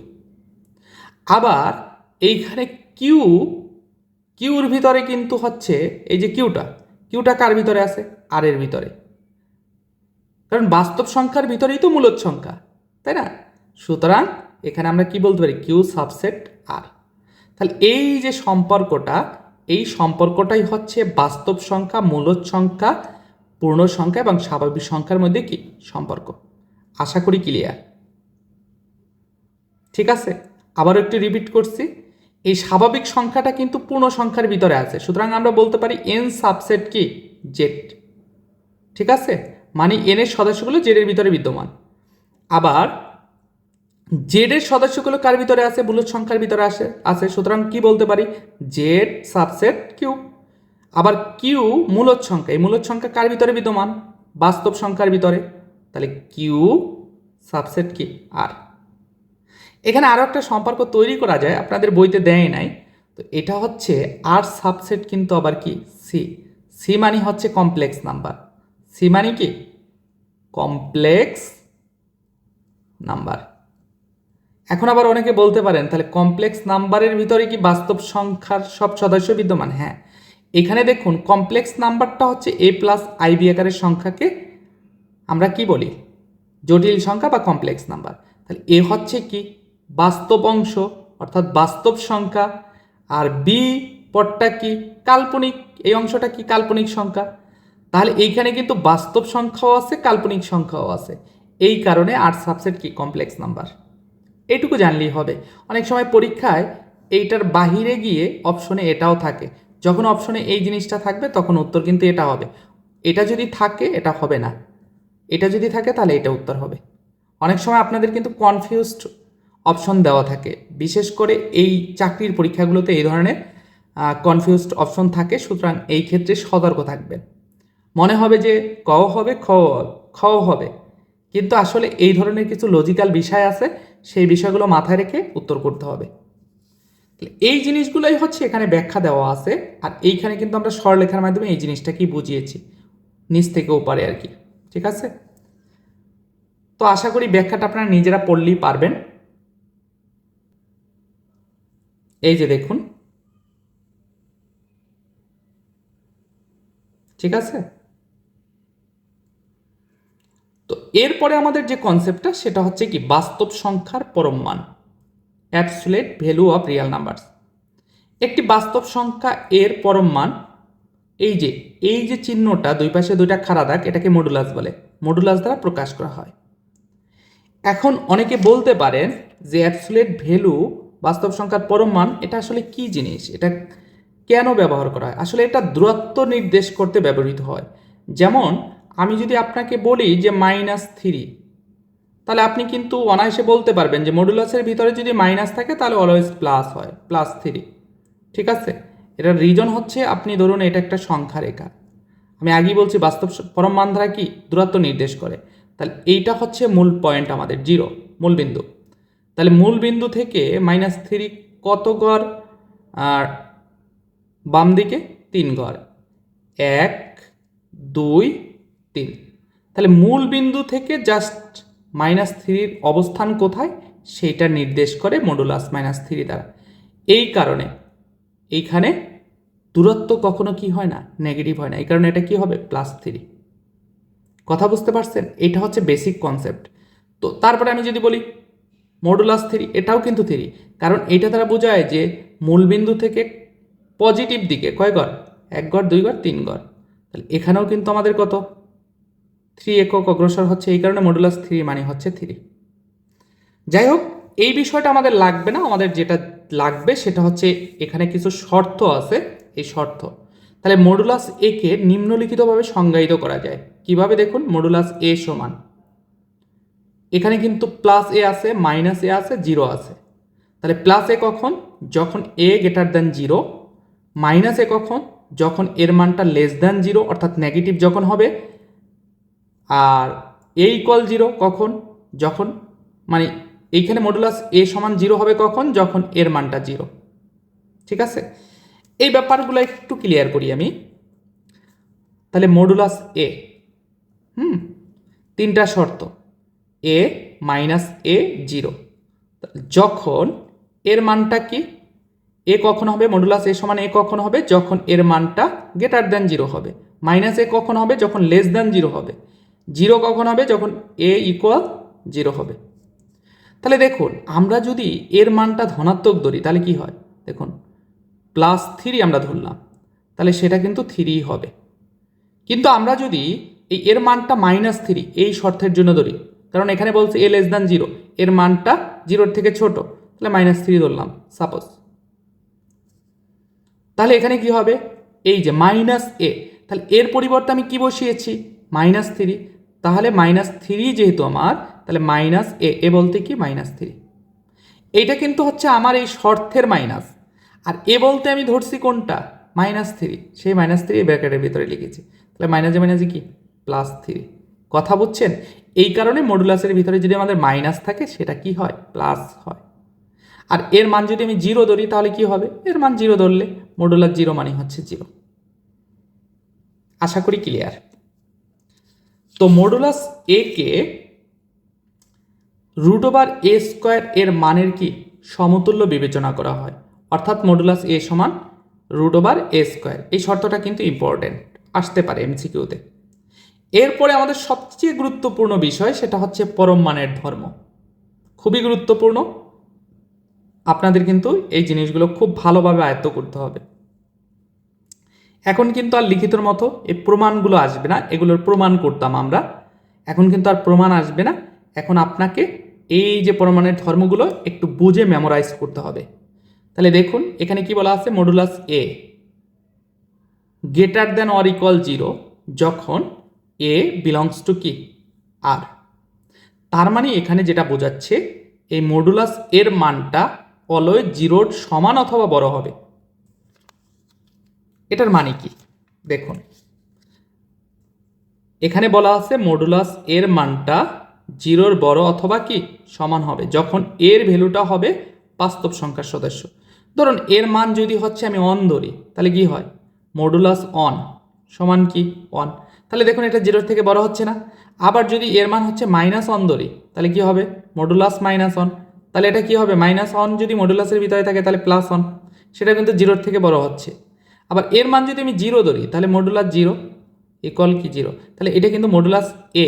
A: আবার এইখানে কিউর ভিতরে কিন্তু হচ্ছে এই যে কিউটা কার ভিতরে আছে? আর এর ভিতরে, কারণ বাস্তব সংখ্যার ভিতরেই তো মূলদ সংখ্যা, তাই না? সুতরাং এখানে আমরা কি বলতে পারি? Q subset R. তাহলে এই যে সম্পর্কটা, এই সম্পর্কটাই হচ্ছে বাস্তব সংখ্যা, মূলদ সংখ্যা, পূর্ণ সংখ্যা এবং স্বাভাবিক সংখ্যার মধ্যে কি সম্পর্ক। আশা করি ক্লিয়ার। ঠিক আছে, আবার একটু রিপিট করছি, এই স্বাভাবিক সংখ্যাটা কিন্তু পূর্ণ সংখ্যার ভিতরে আছে, সুতরাং আমরা বলতে পারি এন সাবসেট কি জেড। ঠিক আছে, মানে এন এর সদস্যগুলো জেড এর ভিতরে বিদ্যমান। আবার জেডের সদস্যগুলো কার ভিতরে আছে? মূলদ সংখ্যার ভিতরে আছে। সুতরাং কি বলতে পারি? Z subset Q. আবার কিউ মূলদ সংখ্যা, এই মূলদ সংখ্যা কার ভিতরে বিদ্যমান? বাস্তব সংখ্যার ভিতরে। তাহলে কিউ সাবসেট কি? আর। এখানে আরও একটা সম্পর্ক তৈরি করা যায়, আপনাদের বইতে দেয় নাই। তো এটা হচ্ছে আর সাবসেট কিন্তু আবার কি? সি। সি মানে হচ্ছে কমপ্লেক্স নাম্বার। সি মানে কি? Complex number. এখন আবার অনেকে বলতে পারেন তাহলে কমপ্লেক্স নাম্বারের ভিতরে কি বাস্তব সংখ্যার সব সদস্য বিদ্যমান? হ্যাঁ, এখানে দেখুন কমপ্লেক্স নাম্বারটা হচ্ছে এ প্লাস আইবি আকারের সংখ্যাকে আমরা কি বলি? জটিল সংখ্যা বা কমপ্লেক্স নাম্বার। তাহলে এ হচ্ছে কি? বাস্তব অংশ অর্থাৎ বাস্তব সংখ্যা। আর বি পদটা কি? কাল্পনিক। এই অংশটা কি? কাল্পনিক সংখ্যা। তাহলে এইখানে কিন্তু বাস্তব সংখ্যাও আছে, কাল্পনিক সংখ্যাও আছে। এই কারণে আর সাবসেট কি? Complex number. এইটুকু জানলেই হবে। অনেক সময় পরীক্ষায় এইটার বাহিরে গিয়ে অপশনে এটাও থাকে। যখন অপশনে এই জিনিসটা থাকবে তখন উত্তর কিন্তু এটা হবে। এটা যদি থাকে এটা হবে না, এটা যদি থাকে তাহলে এটা উত্তর হবে। অনেক সময় আপনাদের কিন্তু কনফিউজড অপশন দেওয়া থাকে, বিশেষ করে এই চাকরির পরীক্ষাগুলোতে এই ধরনের কনফিউজড অপশন থাকে। সুতরাং এই ক্ষেত্রে সতর্ক থাকবেন। মনে হবে যে ক হবে, খ হবে, কিন্তু আসলে এই ধরনের কিছু লজিক্যাল বিষয় আছে, সেই বিষয়গুলো মাথায় রেখে উত্তর করতে হবে। এই জিনিসগুলোই হচ্ছে এখানে ব্যাখ্যা দেওয়া আছে। আর এইখানে কিন্তু আমরা সরলেখার মাধ্যমে এই জিনিসটা কি বুঝিয়েছি, নিচ থেকে ওপারে আর কি। ঠিক আছে, তো আশা করি ব্যাখ্যাটা আপনারা নিজেরা পড়লেই পারবেন। এই যে দেখুন, ঠিক আছে। তো এরপরে আমাদের যে কনসেপ্টটা সেটা হচ্ছে কি? বাস্তব সংখ্যার পরম মান, absolute value of real numbers. একটি বাস্তব সংখ্যা এর পরম মান, এই যে চিহ্নটা দুই পাশে দুইটা খাড়া দাগ, এটাকে মডুলাস বলে। মডুলাস দ্বারা প্রকাশ করা হয়। এখন অনেকে বলতে পারেন যে অ্যাবসোলিউট ভ্যালু, বাস্তব সংখ্যার পরম মান, এটা আসলে কি জিনিস, এটা কেন ব্যবহার করা হয়? আসলে এটা দূরত্ব নির্দেশ করতে ব্যবহৃত হয়। যেমন আমি যদি আপনাকে বলি যে -3, তাহলে আপনি কিন্তু অনায়াসে বলতে পারবেন যে মডুলাসের ভিতরে যদি মাইনাস থাকে তাহলে অলওয়েজ প্লাস হয়, +3। ঠিক আছে, এটার রিজন হচ্ছে আপনি ধরুন এটা একটা সংখ্যা রেখা, আমি আগেই বলছি বাস্তব পরম মান দ্বারা কি? দূরত্ব নির্দেশ করে। তাহলে এইটা হচ্ছে মূল পয়েন্ট আমাদের, জিরো মূল বিন্দু। তাহলে মূল বিন্দু থেকে -3 কত গড়? আর বাম দিকে 3 গড়, 1 2 3। তাহলে মূল বিন্দু থেকে জাস্ট -3 অবস্থান কোথায় সেইটা নির্দেশ করে মডুলাস -3 দ্বারা। এই কারণে এইখানে দূরত্ব কখনো কি হয় না? নেগেটিভ হয় না। এই কারণে এটা কি হবে? +3। কথা বুঝতে পারছেন? এটা হচ্ছে বেসিক কনসেপ্ট। তো তারপরে আমি যদি বলি মডুলাস 3, এটাও কিন্তু 3, কারণ এটা দ্বারা বোঝায় যে মূলবিন্দু থেকে পজিটিভ দিকে কয় গড়? 1 গড়, 2 গড়, 3 গড়। তাহলে এখানেও কিন্তু আমাদের কত? 3 একক অগ্রসর হচ্ছে। এই কারণে মডুলাস 3 মানে হচ্ছে 3। যাই হোক, এই বিষয়টা আমাদের লাগবে না। আমাদের যেটা লাগবে সেটা হচ্ছে এখানে কিছু শর্ত আছে, এই শর্ত। তাহলে মডুলাস এ কে নিম্নলিখিতভাবে সংজ্ঞায়িত করা যায় কিভাবে? দেখুন, মডুলাস এ সমান, এখানে কিন্তু +a আছে, -a আছে, 0 আছে। তাহলে +a কখন? যখন a গ্রেটার দ্যান 0। -a কখন? যখন এর মানটা <0 অর্থাৎ নেগেটিভ যখন হবে। আর a = 0 কখন? যখন, মানে এইখানে মডুলাস a সমান 0 হবে কখন? যখন এর মানটা 0। ঠিক আছে, এই ব্যাপারগুলো একটু ক্লিয়ার করি আমি। তাহলে মডুলাস এ, তিনটা শর্ত, a -a 0, যখন এর মানটা কি? এ কখন হবে? মডুলাস এ সমান এ কখন হবে? যখন এর মানটা <0 হবে। -a কখন হবে? যখন <0 হবে। 0 কখন হবে? যখন a = 0 হবে। তাহলে দেখুন, আমরা যদি এর মানটা ধনাত্মক ধরি তাহলে কি হয়? দেখুন, +3 আমরা ধরলাম, তাহলে সেটা কিন্তু 3 হবে। কিন্তু আমরা যদি এই এর মানটা -3 এই শর্তের জন্য ধরি, কারণ এখানে বলছে a <0, এর মানটা 0-র থেকে ছোট, তাহলে -3 ধরলাম সাপোজ। তাহলে এখানে কি হবে? এই যে -a, তাহলে এর পরিবর্তে আমি কি বসিয়েছি? -3। তাহলে -3 যেহেতু আমার, তাহলে মাইনাস এ বলতে কি -3। এইটা কিন্তু হচ্ছে আমার এই শর্তের মাইনাস, আর এ বলতে আমি ধরছি কোনটা -3, সেই -3 ব্র্যাকেটের ভিতরে লিখেছি। তাহলে মাইনাসে মাইনাসে কি +3। কথা বুঝছেন? এই কারণে মডুলাসের ভিতরে যদি আমাদের মাইনাস থাকে সেটা কি হয় প্লাস হয়। আর এর মান যদি আমি 0 ধরি তাহলে কি হবে, এর মান 0 ধরলে মডুলাস 0 মানে হচ্ছে 0। আশা করি ক্লিয়ার। তো মডুলাস এ কে √a² এর মানের কি সমতুল্য বিবেচনা করা হয়, অর্থাৎ মডুলাস এ সমান √a²। এই শর্তটা কিন্তু ইম্পর্টেন্ট, আসতে পারে এমসিকিউতে। এরপরে আমাদের সবচেয়ে গুরুত্বপূর্ণ বিষয় সেটা হচ্ছে পরম মানের ধর্ম। খুবই গুরুত্বপূর্ণ, আপনাদের কিন্তু এই জিনিসগুলো খুব ভালোভাবে আয়ত্ত করতে হবে। এখন কিন্তু আর লিখিতর মতো এই প্রমাণগুলো আসবে না, এগুলোর প্রমাণ করতাম আমরা, এখন কিন্তু আর প্রমাণ আসবে না। এখন আপনাকে এই যে পরমাণের ধর্মগুলো একটু বুঝে মেমোরাইজ করতে হবে। তাহলে দেখুন এখানে কি বলা আছে, মডুলাস এ >= 0 যখন এ বিলংস টু কি আর। তার মানে এখানে যেটা বোঝাচ্ছে এই মডুলাস এর মানটা অলওয়েজ 0 সমান অথবা বড় হবে। এটার মানে কি দেখুন, এখানে বলা আছে মডুলাস এর মানটা 0 বড় অথবা কি সমান হবে যখন এর ভ্যালুটা হবে বাস্তব সংখ্যার সদস্য। ধরুন এর মান যদি হচ্ছে আমি 1 ধরি তাহলে কি হয়, মডুলাস 1 সমান কি 1। তাহলে দেখুন এটা 0 থেকে বড় হচ্ছে না। আবার যদি এর মান হচ্ছে -1 ধরি তাহলে কি হবে, মডুলাস -1। তাহলে এটা কি হবে, -1 যদি মডুলাসের ভিতরে থাকে তাহলে +1, সেটা কিন্তু 0 থেকে বড় হচ্ছে। আবার এর মান যদি আমি 0 ধরি তাহলে মডুলাস 0 ইকুয়াল কি 0। তাহলে এটা কিন্তু মডুলাস এ,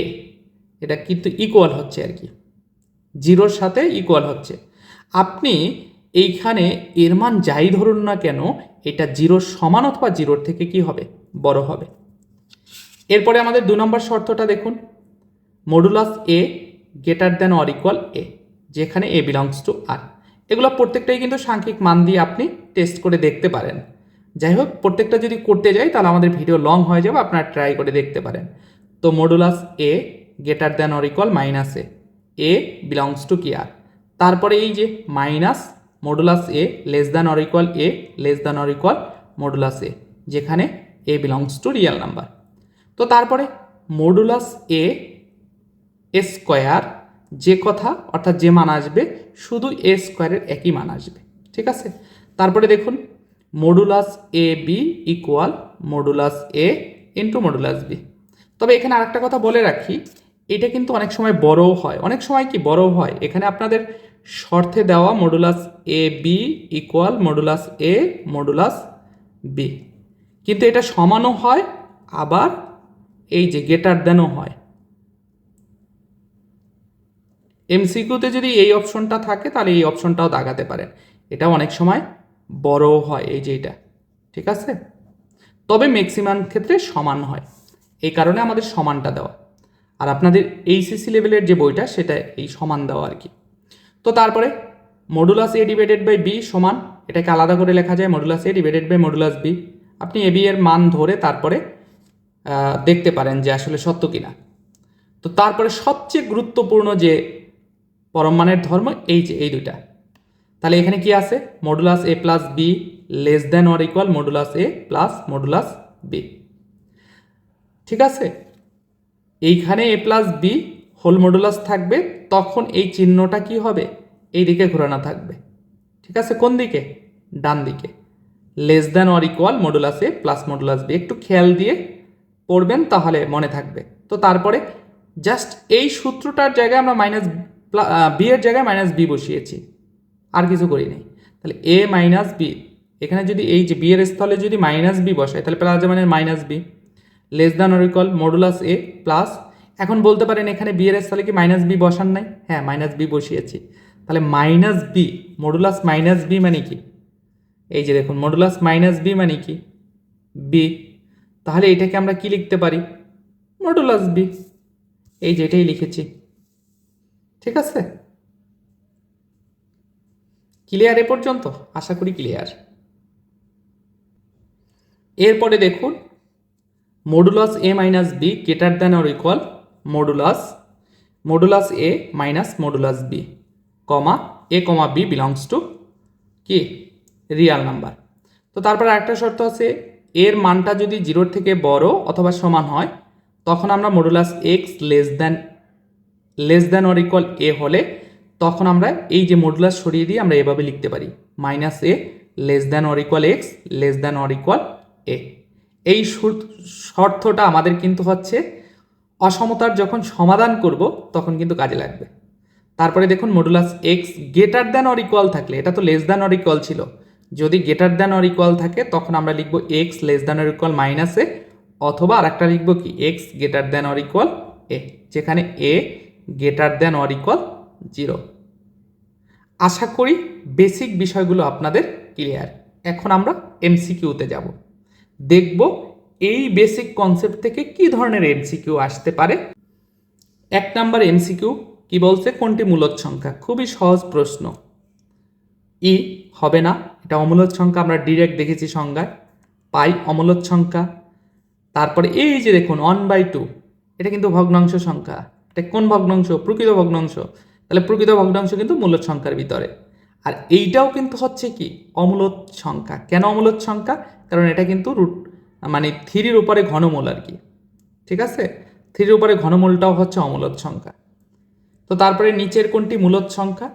A: এটা কিন্তু ইকুয়াল হচ্ছে আর কি, 0-র সাথে ইকুয়াল হচ্ছে। আপনি এইখানে এর মান যাই ধরুন না কেন এটা 0 সমান অথবা 0 থেকে কি হবে বড় হবে। এরপরে আমাদের 2 নম্বর শর্তটা দেখুন, মডুলাস এ >= a, যেখানে এ বিলংস টু আর। এগুলো প্রত্যেকটাই কিন্তু সাংখ্যিক মান দিয়ে আপনি টেস্ট করে দেখতে পারেন। যাই হোক, প্রত্যেকটা যদি করতে যাই তাহলে আমাদের ভিডিও লং হয়ে যাবে, আপনারা ট্রাই করে দেখতে পারেন। তো modulus A >= -a, A belongs to কি আর। তারপরে এই যে minus modulus A a modulus এ, যেখানে এ বিলংস টু রিয়েল নাম্বার। তো তারপরে মডুলাস a² যে কথা অর্থাৎ যে মান আসবে শুধু a² একই মান আসবে, ঠিক আছে। তারপরে দেখুন modulus ab = modulus a * modulus b। তবে এখানে আরেকটা কথা বলে রাখি, এটা কিন্তু অনেক সময় বড়ও হয়, অনেক সময় কি বড়ও হয়। এখানে আপনাদের শর্তে দেওয়া modulus ab = modulus a modulus b, কিন্তু এটা সমানও হয় আবার এই যে > হয়। এমসিকিউতে যদি এই অপশনটা থাকে তাহলে এই অপশনটাও দাগাতে পারেন, এটা অনেক সময় বড়ও হয় এই যে এটা, ঠিক আছে। তবে ম্যাক্সিমাম ক্ষেত্রে সমান হয়, এই কারণে আমাদের সমানটা দেওয়া। আর আপনাদের এইচএসসি লেভেলের যে বইটা সেটা এই সমান দেওয়া আর কি। তো তারপরে মডুলাস a/b সমান, এটাকে আলাদা করে লেখা যায় মডুলাস a/ মডুলাস b। আপনি এ বি এর মান ধরে তারপরে দেখতে পারেন যে আসলে সত্য কিনা। তো তারপরে সবচেয়ে গুরুত্বপূর্ণ যে পরম মানের ধর্ম এই যে এই দুইটা, তাহলে এখানে কি আছে, modulus a + b <= modulus a + modulus b, ঠিক আছে। এইখানে a + b হোল মডুলাস থাকবে, তখন এই চিহ্নটা কি হবে এই দিকে ঘোরানো থাকবে, ঠিক আছে। কোন দিকে, ডান দিকে। <= মডুলাস a + মডুলাস b, একটু খেয়াল দিয়ে পড়বেন তাহলে মনে থাকবে। তো তারপরে জাস্ট এই সূত্রটার জায়গায় আমরা b এর জায়গায় -b বসিয়েছি, আর কিছু করি নাই। তাহলে a - b, এখানে যদি এই যে b এর স্থলে যদি -b বসাই তাহলে প্লাস মানে -b <= মডুলাস a প্লাস। এখন বলতে পারেন এখানে b এর স্থলে কি -b বসান নাই, হ্যাঁ -b বসিয়েছি। তাহলে -b মডুলাস -b মানে কি, এই যে দেখুন মডুলাস -b মানে কি b, তাহলে এটাকে আমরা কি লিখতে পারি মডুলাস b, এই যে এটাই লিখেছি, ঠিক আছে। ক্লিয়ার এ পর্যন্ত, আশা করি ক্লিয়ার। এরপরে দেখুন modulus a - b > modulus modulus A minus modulus B comma A comma B belongs to কি রিয়াল নাম্বার। তো তারপর আরেকটা শর্ত আছে, এর মানটা যদি জিরোর থেকে বড় অথবা সমান হয় তখন আমরা modulus x less than or equal a হলে তখন আমরা এই যে মডুলাস সরিয়ে দিয়ে আমরা এভাবে লিখতে পারি minus a less than or equal x less than or equal a. এই শর্তটা আমাদের কিন্তু হচ্ছে অসমতার যখন সমাধান করব তখন কিন্তু কাজে লাগবে। তারপরে দেখুন modulus x greater than or equal থাকলে, এটা তো লেস দ্যান অর ইকুয়াল ছিল, যদি গ্রেটার দ্যান অর ইকুয়াল থাকে তখন আমরা লিখব x less than or equal minus a, অথবা আরেকটা লিখব কি x greater than or equal a, যেখানে a greater than or equal 0। আশা করি বেসিক বিষয়গুলো আপনাদের ক্লিয়ার। এখন আমরা এমসিকিউতে যাব, দেখব এই বেসিক কনসেপ্ট থেকে কি ধরনের এমসিকিউ আসতে পারে। 1 নাম্বার এমসিকিউ কি বলছে, কোনটি মূলদ সংখ্যা? খুবই সহজ প্রশ্ন। ই হবে না, এটা অমূলদ সংখ্যা, আমরা ডিরেক্ট দেখেছি সংজ্ঞায়। পাই অমূলদ সংখ্যা। তারপরে এই যে দেখুন 1/2, এটা কিন্তু ভগ্নাংশ সংখ্যা। এটা কোন ভগ্নাংশ? প্রকৃত ভগ্নাংশ। তাহলে প্রকৃত ভগ্নাংশ কিন্তু মূলদ সংখ্যার ভিতরে। আর এইটাও কিন্তু হচ্ছে কি অমূলদ সংখ্যা। কেন অমূলদ সংখ্যা? কারণ এটা কিন্তু মানে 3-র উপরে ঘনমূল আর কি, ঠিক আছে? 3-র উপরে ঘনমূলটাও হচ্ছে অমূলদ সংখ্যা। তো তারপরে নিচের কোনটি মূলদ সংখ্যা?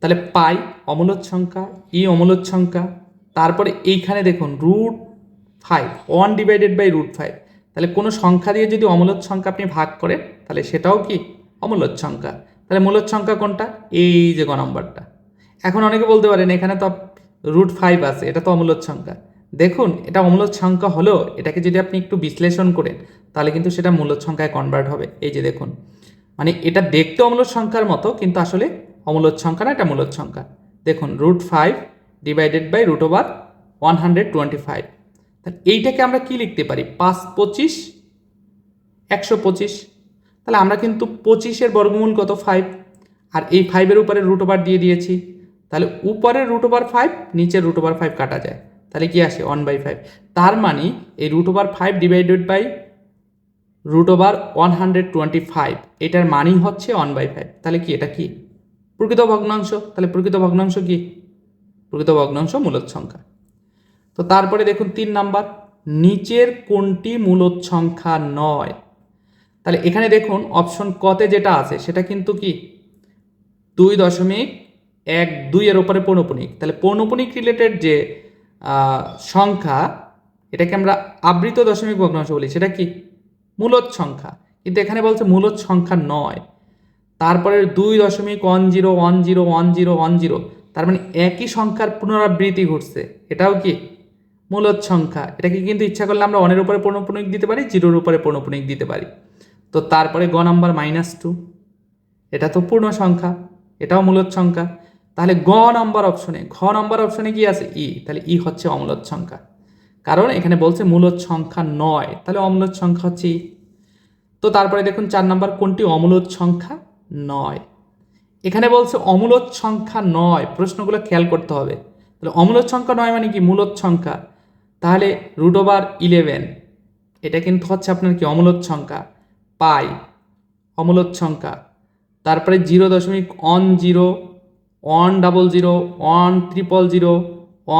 A: তাহলে পাই অমূলদ সংখ্যা, ই অমূলদ সংখ্যা। তারপরে এইখানে দেখুন √5, 1/√5। তাহলে কোনো সংখ্যা দিয়ে যদি অমূলদ সংখ্যা আপনি ভাগ করেন তাহলে সেটাও কি অমূলদ সংখ্যা। তাহলে মূলদ সংখ্যা কোনটা? এই যে গ নম্বরটা। এখন অনেকে বলতে পারেন এখানে তো √5 আছে, এটা তো অমূলদ সংখ্যা। দেখুন এটা অমূলদ সংখ্যা হলেও এটাকে যদি আপনি একটু বিশ্লেষণ করেন তাহলে কিন্তু সেটা মূলদ সংখ্যায় কনভার্ট হবে। এই যে দেখুন, মানে এটা দেখতে অমূলদ সংখ্যার মতো কিন্তু আসলে অমূলদ সংখ্যা না, এটা মূলদ সংখ্যা। দেখুন √5 ডিভাইডেড বাই √125। তাহলে এইটাকে আমরা কি লিখতে পারি? 5 25 125। তাহলে আমরা কিন্তু 25-এর বর্গমূল কত? 5। আর এই 5-এর উপরে √ দিয়ে দিয়েছি। তাহলে উপরের √5, নিচের √5 কাটা যায়, তাহলে কি আসে? 1/5। তার মানে এই √5 ডিভাইডেড বাই √125, এটার মানই হচ্ছে 1/5। তাহলে কি এটা কি প্রকৃত ভগ্নাংশ? তাহলে প্রকৃত ভগ্নাংশ কি? প্রকৃত ভগ্নাংশ মূলদ সংখ্যা। তো তারপরে দেখুন 3 নাম্বার, নিচের কোনটি মূলদ সংখ্যা নয়? তাহলে এখানে দেখুন অপশন কতে যেটা আছে সেটা কিন্তু কি 2.12 এর উপরে পৌনঃপুনিক। তাহলে পৌনঃপুনিক রিলেটেড যে সংখ্যা, এটাকে আমরা আবৃত দশমিক ভগ্নাংশ বলি, সেটা কি মূলদ সংখ্যা। কিন্তু এখানে বলছে মূলদ সংখ্যা নয়। তারপরে 2.10101010, তার মানে একই সংখ্যার পুনরাবৃত্তি ঘটছে, এটাও কি মূলদ সংখ্যা। এটাকে কিন্তু ইচ্ছা করলে আমরা 1-এর উপরে পৌনঃপুনিক দিতে পারি, 0-এর উপরে পৌনঃপুনিক দিতে পারি। তো তারপরে গ নাম্বার -2, এটা তো পূর্ণ সংখ্যা, এটাও মূলদ সংখ্যা। তাহলে ঘ নাম্বার অপশনে কি আছে? ই। তাহলে ই হচ্ছে অমূলদ সংখ্যা, কারণ এখানে বলছে মূলদ সংখ্যা নয়, তাহলে অমূলদ সংখ্যা হচ্ছে ই। তো তারপরে দেখুন 4 নাম্বার, কোনটি অমূলদ সংখ্যা নয়? এখানে বলছে অমূলদ সংখ্যা নয়, প্রশ্নগুলো খেয়াল করতে হবে। তাহলে অমূলদ সংখ্যা নয় মানে কি? মূলদ সংখ্যা। তাহলে √11, এটা কিন্তু হচ্ছে আপনার কি অমূলদ সংখ্যা। পাই অমূলদ সংখ্যা। তারপরে 0.10 100 100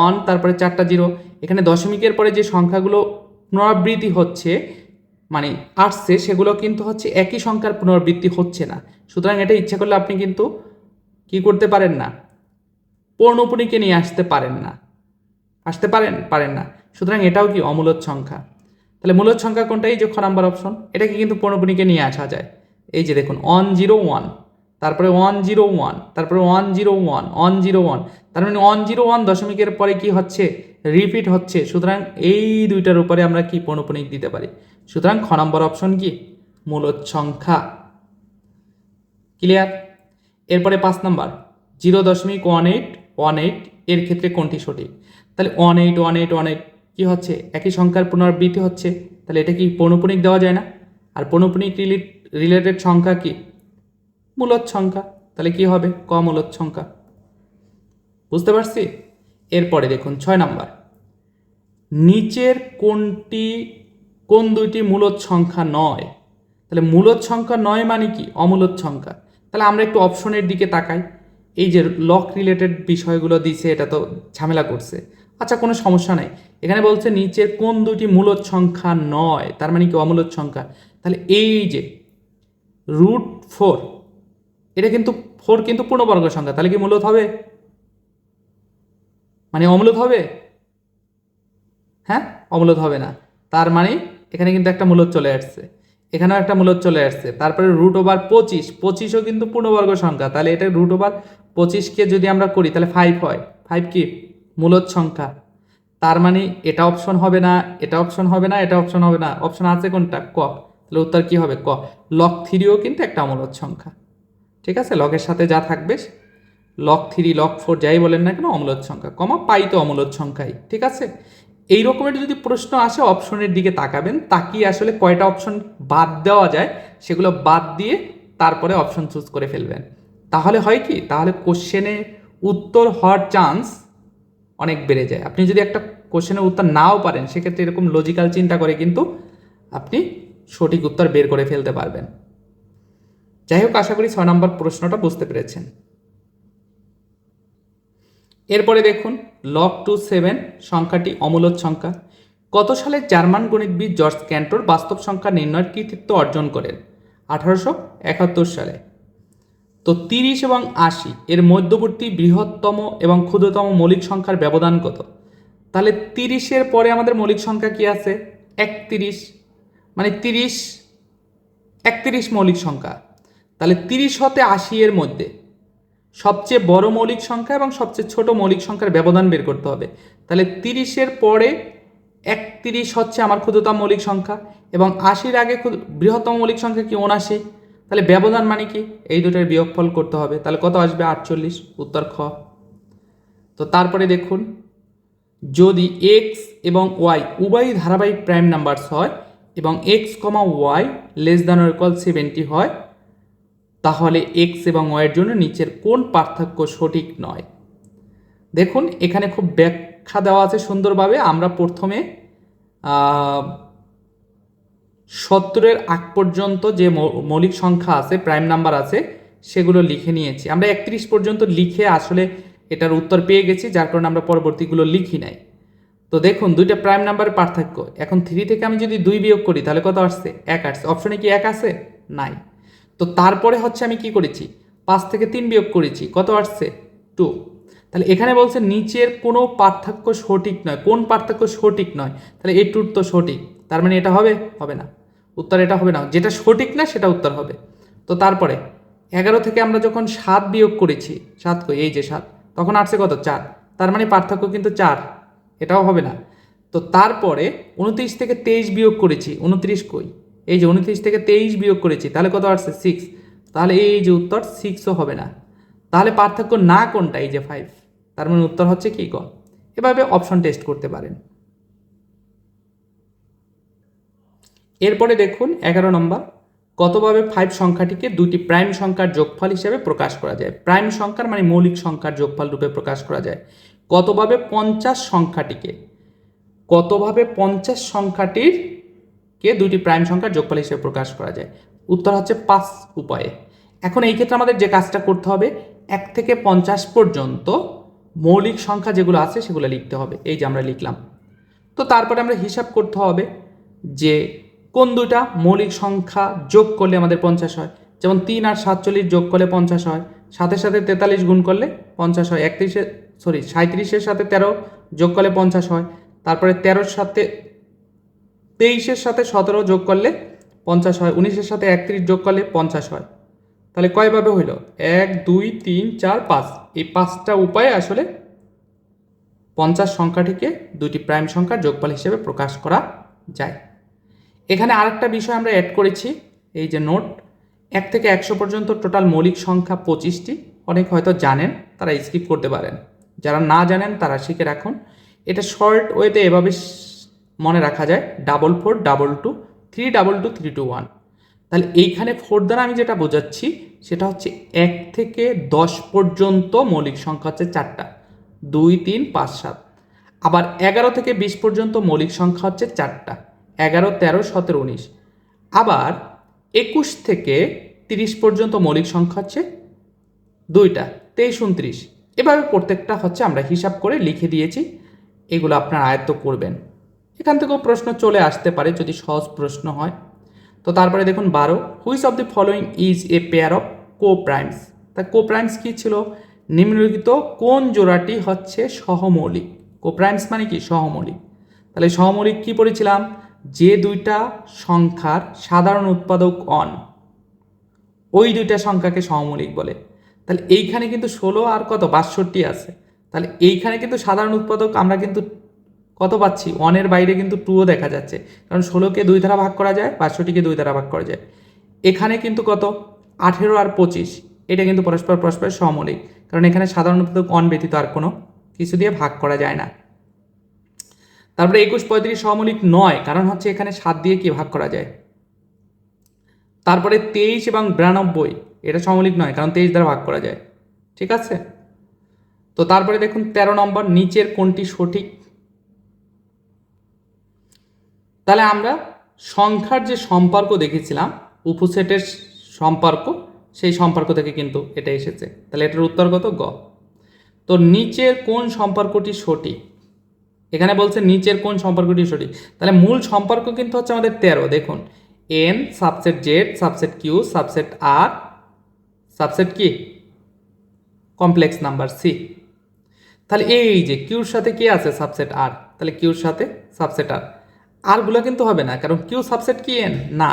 A: 1, তারপরে 4টা 0। এখানে দশমিকের পরে যে সংখ্যাগুলো পুনরাবৃত্তি হচ্ছে মানে আসছে, সেগুলো কিন্তু হচ্ছে একই সংখ্যার পুনরাবৃত্তি হচ্ছে না। সুতরাং এটা ইচ্ছা করলে আপনি কিন্তু কি করতে পারেন না, পৌনঃপুনিকে নিয়ে আসতে পারেন না। সুতরাং এটাও কি অমূলদ সংখ্যা। তাহলে মূলদ সংখ্যা কোনটা? এই যে খ নাম্বার অপশন, এটাকে কিন্তু পৌনঃপুনিকে নিয়ে আসা যায়। এই যে দেখুন 101, তারপরে 101, তারপরে 101 101, তার মানে 101 দশমিকের পরে কি হচ্ছে? রিপিট হচ্ছে। সুতরাং এই দুইটার উপরে আমরা কি পৌনঃপুনিক দিতে পারি। সুতরাং খ নম্বর অপশন কি মূলদ সংখ্যা। ক্লিয়ার? এরপরে 5 নাম্বার 0.1818 এর ক্ষেত্রে কোনটি সঠিক? তাহলে 181818 কি হচ্ছে? একই সংখ্যার পুনরাবৃত্তি হচ্ছে, তাহলে এটা কি পৌনঃপুনিক দেওয়া যায় না? আর পৌনঃপুনিক রিলেটেড সংখ্যা কি মূলদ সংখ্যা, তাহলে কি হবে? ক মূলদ সংখ্যা। বুঝতে পারছি? এরপরে দেখুন 6 নাম্বার, নিচের কোন দুইটি মূলদ সংখ্যা নয়? তাহলে মূলদ সংখ্যা নয় মানে কি? অমূলদ সংখ্যা। তাহলে আমরা একটু অপশনের দিকে তাকাই। এই যে লক রিলেটেড বিষয়গুলো দিছে, এটা তো ঝামেলা করছে। আচ্ছা, কোনো সমস্যা নাই। এখানে বলছে নিচের কোন দুটি মূলদ সংখ্যা নয়, তার মানে কি? অমূলদ সংখ্যা। তাহলে এই যে √4, এটা কিন্তু 4 কিন্তু পূর্ণবর্গ সংখ্যা, তাহলে কি মূলদ হবে? মানে অমূলদ হবে? হ্যাঁ, অমূলদ হবে না। তার মানে এখানে কিন্তু একটা মূলদ চলে আসছে, এখানেও একটা মূলদ চলে আসছে। তারপরে √25, 25ও কিন্তু পূর্ণবর্গ সংখ্যা, তাহলে এটা √25কে যদি আমরা করি তাহলে 5 হয়। 5 কি? মূলদ সংখ্যা। তার মানে এটা অপশন হবে না, এটা অপশন হবে না, এটা অপশন হবে না। অপশন আছে কোনটা? ক। তাহলে উত্তর কি হবে? ক। লগ 3ও কিন্তু একটা অমূলদ সংখ্যা। ঠিক আছে, লগের সাথে যা থাকবে, লগ 3 লগ 4 যাই বলেন না কেন, অমূলদ সংখ্যা। কমা পাই তো অমূলদ সংখ্যাই। ঠিক আছে, এই রকমের যদি প্রশ্ন আসে অপশনের দিকে তাকাবেন, তাকিয়ে আসলে কয়টা অপশন বাদ দেওয়া যায় সেগুলো বাদ দিয়ে তারপরে অপশন চুজ করে ফেলবেন। তাহলে হয় কি? তাহলে কোশ্চেনে উত্তর হওয়ার চান্স অনেক বেড়ে যায়। আপনি যদি একটা কোশ্চেনের উত্তর নাও পারেন, সেক্ষেত্রে এরকম লজিক্যাল চিন্তা করে কিন্তু আপনি সঠিক উত্তর বের করে ফেলতে পারবেন। যাই হোক, আশা করি 6 নম্বর প্রশ্নটা বুঝতে পেরেছেন। এরপরে দেখুন, লগ 27 সংখ্যাটি অমূলদ সংখ্যা। কত সালে জার্মান গণিতবিদ জর্জ ক্যান্টর বাস্তব সংখ্যা নির্ণয়ের কৃতিত্ব অর্জন করেন? 1871 সালে। তো 30 এবং 80 এর মধ্যবর্তী বৃহত্তম এবং ক্ষুদ্রতম মৌলিক সংখ্যার ব্যবধান কত? তাহলে 30-এর পরে আমাদের মৌলিক সংখ্যা কি আছে? 31। মানে 31 মৌলিক সংখ্যা। তাহলে 30 হতে 80 এর মধ্যে সবচেয়ে বড় মৌলিক সংখ্যা এবং সবচেয়ে ছোট মৌলিক সংখ্যার ব্যবধান বের করতে হবে। তাহলে 30-এর পরে 31 হচ্ছে আমার ক্ষুদ্রতম মৌলিক সংখ্যা, এবং 80-র আগে বৃহত্তম মৌলিক সংখ্যা কি? 79। তাহলে ব্যবধান মানে কি? এই দুটোর বিয়োগফল করতে হবে। তাহলে কত আসবে? 48। উত্তর খ। তো তারপরে দেখুন, যদি এক্স এবং ওয়াই উভয়ই ধারাবাহিক প্রাইম নাম্বারস হয় এবং এক্স কমা ওয়াই <= 70 হয়, তাহলে এক্স এবং ওয়াইয়ের জন্য নিচের কোন পার্থক্য সঠিক নয়? দেখুন, এখানে খুব ব্যাখ্যা দেওয়া আছে সুন্দরভাবে। আমরা প্রথমে 70-এর আগ পর্যন্ত যে মৌলিক সংখ্যা আছে, প্রাইম নাম্বার আছে, সেগুলো লিখে নিয়েছি। আমরা 31 পর্যন্ত লিখে আসলে এটার উত্তর পেয়ে গেছি, যার কারণে আমরা পরবর্তীগুলো লিখি নাই। তো দেখুন, দুইটা প্রাইম নাম্বারের পার্থক্য। এখন 3 থেকে আমি যদি 2 বিয়োগ করি তাহলে কত আসছে? 1 আসছে। অপশনে কি 1 আছে? নাই। তো তারপরে হচ্ছে আমি কি করেছি? 5 থেকে 3 বিয়োগ করেছি, কত আসছে? 2। তাহলে এখানে বলছে নিচের কোনো পার্থক্য সঠিক নয়। কোন পার্থক্য সঠিক নয়? তাহলে এই 2 তো সঠিক, তার মানে এটা হবে? হবে না। উত্তর এটা হবে না। যেটা সঠিক না সেটা উত্তর হবে। তো তারপরে 11 থেকে আমরা যখন 7 বিয়োগ করেছি, 7 কই? এই যে 7, তখন আসছে কত? 4। তার মানে পার্থক্য কিন্তু 4, এটাও হবে না। তো তারপরে 29 থেকে 23 বিয়োগ করেছি, 29 কই? এই যে 29 থেকে 23 বিয়োগ করেছি, তাহলে কত আসছে? 6। তাহলে এই যে উত্তর 6ও হবে না। তাহলে পার্থক্য না কোনটা? এই যে 5। তার মানে উত্তর হচ্ছে কি? ক। এভাবে অপশন টেস্ট করতে পারেন। এরপরে দেখুন 11 নম্বর, কতভাবে 5 সংখ্যাটিকে দুটি প্রাইম সংখ্যার যোগফল হিসেবে প্রকাশ করা যায়? প্রাইম সংখ্যার মানে মৌলিক সংখ্যার যোগফল রূপে প্রকাশ করা যায়। কতভাবে 50 সংখ্যাটিকে দুটি প্রাইম সংখ্যার যোগফল হিসেবে প্রকাশ করা যায়? উত্তর হচ্ছে 5 উপায়ে। এখন এই ক্ষেত্রে আমাদের যে কাজটা করতে হবে, 1 থেকে 50 পর্যন্ত মৌলিক সংখ্যা যেগুলো আছে সেগুলো লিখতে হবে। এই যে আমরা লিখলাম। তো তারপরে আমরা হিসাব করতে হবে যে কোন দুটা মৌলিক সংখ্যা যোগ করলে আমাদের 50 হয়। যেমন 3 আর 47 যোগ করলে 50 হয়, সাথে সাথে 43 গুণ করলে 50 হয়, 37-এর সাথে 13 যোগ করলে 50 হয়, তারপরে 13-র সাথে 23-এর সাথে 17 যোগ করলে 50 হয়, 19-এর সাথে 31 যোগ করলে 50 হয়। তাহলে কয়ভাবে হইল? 1, 2, 3, 4, 5। এই 5টা উপায়ে আসলে 50 সংখ্যাটিকে দুটি প্রাইম সংখ্যার যোগফল হিসেবে প্রকাশ করা যায়। এখানে আরেকটা বিষয় আমরা অ্যাড করেছি, এই যে নোট। 1 থেকে 100 পর্যন্ত টোটাল মৌলিক সংখ্যা 25টি। অনেক হয়তো জানেন, তারা স্কিপ করতে পারেন। যারা না জানেন তারা শিখে রাখুন। এটা শর্ট ওয়েতে এভাবে মনে রাখা যায়: 44, 22, 322, 321। তাহলে এইখানে 4 দ্বারা আমি যেটা বোঝাচ্ছি সেটা হচ্ছে 1 থেকে 10 পর্যন্ত মৌলিক সংখ্যা হচ্ছে 4টা, 2, 3, 5, 7। আবার 11 থেকে 20 পর্যন্ত মৌলিক সংখ্যা হচ্ছে 4টা, 11, 13, 17, 19। আবার 21 থেকে 30 পর্যন্ত মৌলিক সংখ্যা হচ্ছে দুইটা, 23, 29। এভাবে প্রত্যেকটা হচ্ছে আমরা হিসাব করে লিখে দিয়েছি, এগুলো আপনার আয়ত্ত করবেন। এখান থেকেও প্রশ্ন চলে আসতে পারে যদি সহজ প্রশ্ন হয়। তো তারপরে দেখুন 12, which of the following is a pair of co primes. তা কো প্রাইমস কী ছিল? নিম্নলিখিত কোন জোড়াটি হচ্ছে সহমৌলিক? কো প্রাইমস মানে কি? সহমৌলিক। তাহলে সহমৌলিক কি পড়েছিলাম? যে দুইটা সংখ্যার সাধারণ উৎপাদক অন, ওই দুইটা সংখ্যাকে সহমৌলিক বলে। তাহলে এইখানে কিন্তু 16 আর কত 62 আছে। তাহলে এইখানে কিন্তু সাধারণ উৎপাদক আমরা কিন্তু কত পাচ্ছি? 1-এর বাইরে কিন্তু 2ও দেখা যাচ্ছে, কারণ 16কে 2 দ্বারা ভাগ করা যায়, 62কে 2 দ্বারা ভাগ করা যায়। এখানে কিন্তু কত 18 আর 25, এটা কিন্তু পরস্পর সহমৌলিক, কারণ এখানে সাধারণ উৎপাদক অন ব্যতীত আর কোনো কিছু দিয়ে ভাগ করা যায় না। তারপরে 21, 35 সহমৌলিক নয়, কারণ হচ্ছে এখানে 7 দিয়ে কি ভাগ করা যায়। তারপরে 23 এবং 92 এটা সহমৌলিক নয়, কারণ 23 দ্বারা ভাগ করা যায়। ঠিক আছে। তো তারপরে দেখুন 13 নম্বর, নিচের কোনটি সঠিক? তাহলে আমরা সংখ্যার যে সম্পর্ক দেখেছিলাম, উপসেটের সম্পর্ক, সেই সম্পর্ক থেকে কিন্তু এটা এসেছে। তাহলে এটার উত্তর কত? গ। তো নিচের কোন সম্পর্কটি সঠিক? এখানে বলছে নিচের কোন সম্পর্কটি সঠিক। তাহলে মূল সম্পর্ক কিন্তু হচ্ছে আমাদের 13। দেখুন N subset Z subset Q subset R subset কি কমপ্লেক্স নাম্বার সি। তাহলে এই যে কিউর সাথে কি আছে? Subset R. তাহলে কিউর সাথে সাবসেট আর, আরগুলো কিন্তু হবে না, কারণ কিউ সাবসেট কি এন না,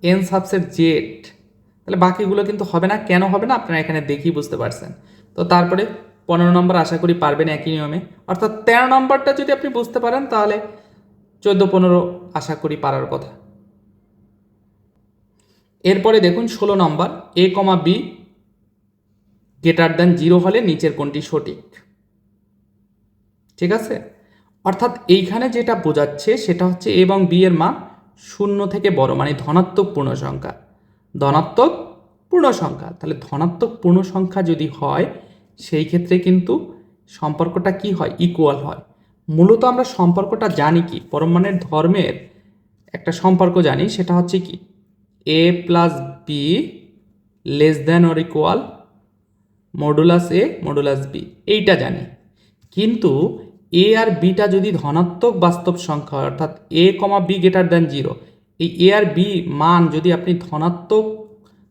A: এন সাবসেট জেড। তাহলে বাকিগুলো কিন্তু হবে না। কেন হবে না আপনারা এখানে দেখেই বুঝতে পারছেন। তো তারপরে 15 নম্বর আশা করি পারবেন একই নিয়মে, অর্থাৎ 13 নম্বরটা যদি আপনি বুঝতে পারেন তাহলে 14, 15 আশা করি পারার কথা। এরপরে দেখুন 16 নম্বর, a comma B greater than 0 হলে নিচের কোনটি সঠিক? ঠিক আছে। অর্থাৎ এইখানে যেটা বোঝাচ্ছে সেটা হচ্ছে এ এবং বি এর মান 0 থেকে বড়, মানে ধনাত্মক পূর্ণ সংখ্যা। ধনাত্মক পূর্ণ সংখ্যা, তাহলে ধনাত্মক পূর্ণ সংখ্যা যদি হয় সেই ক্ষেত্রে কিন্তু সম্পর্কটা কি হয়? ইকুয়াল হয়। মূলত আমরা সম্পর্কটা জানি কি, পরমাণুর ধর্মের একটা সম্পর্ক জানি, সেটা হচ্ছে কি a plus B less than or equal modulus a modulus b, এইটা জানি। কিন্তু এ আর বিটা যদি ধনাত্মক বাস্তব সংখ্যা হয়, অর্থাৎ এ কমা বি গ্রেটার দ্যান 0, এই এ আর বি মান যদি আপনি ধনাত্মক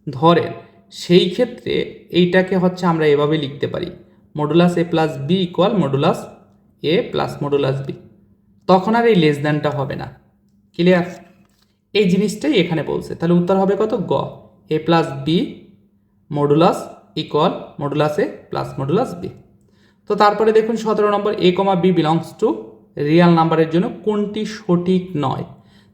A: ধরেন, সেই ক্ষেত্রে এইটাকে হচ্ছে আমরা এভাবে লিখতে পারি, মডুলাস এ প্লাস বি ইকুয়াল মডুলাস এ প্লাস মডুলাস বি। তখন আর এই লেস দ্যানটা হবে না। ক্লিয়ার? এই জিনিসটাই এখানে বলছে। তাহলে উত্তর হবে কত? গ, a plus b modulus equal modulus A plus modulus B. তো তারপরে দেখুন 17 নম্বর, a comma B belongs to real নাম্বারের জন্য কোনটি সঠিক নয়?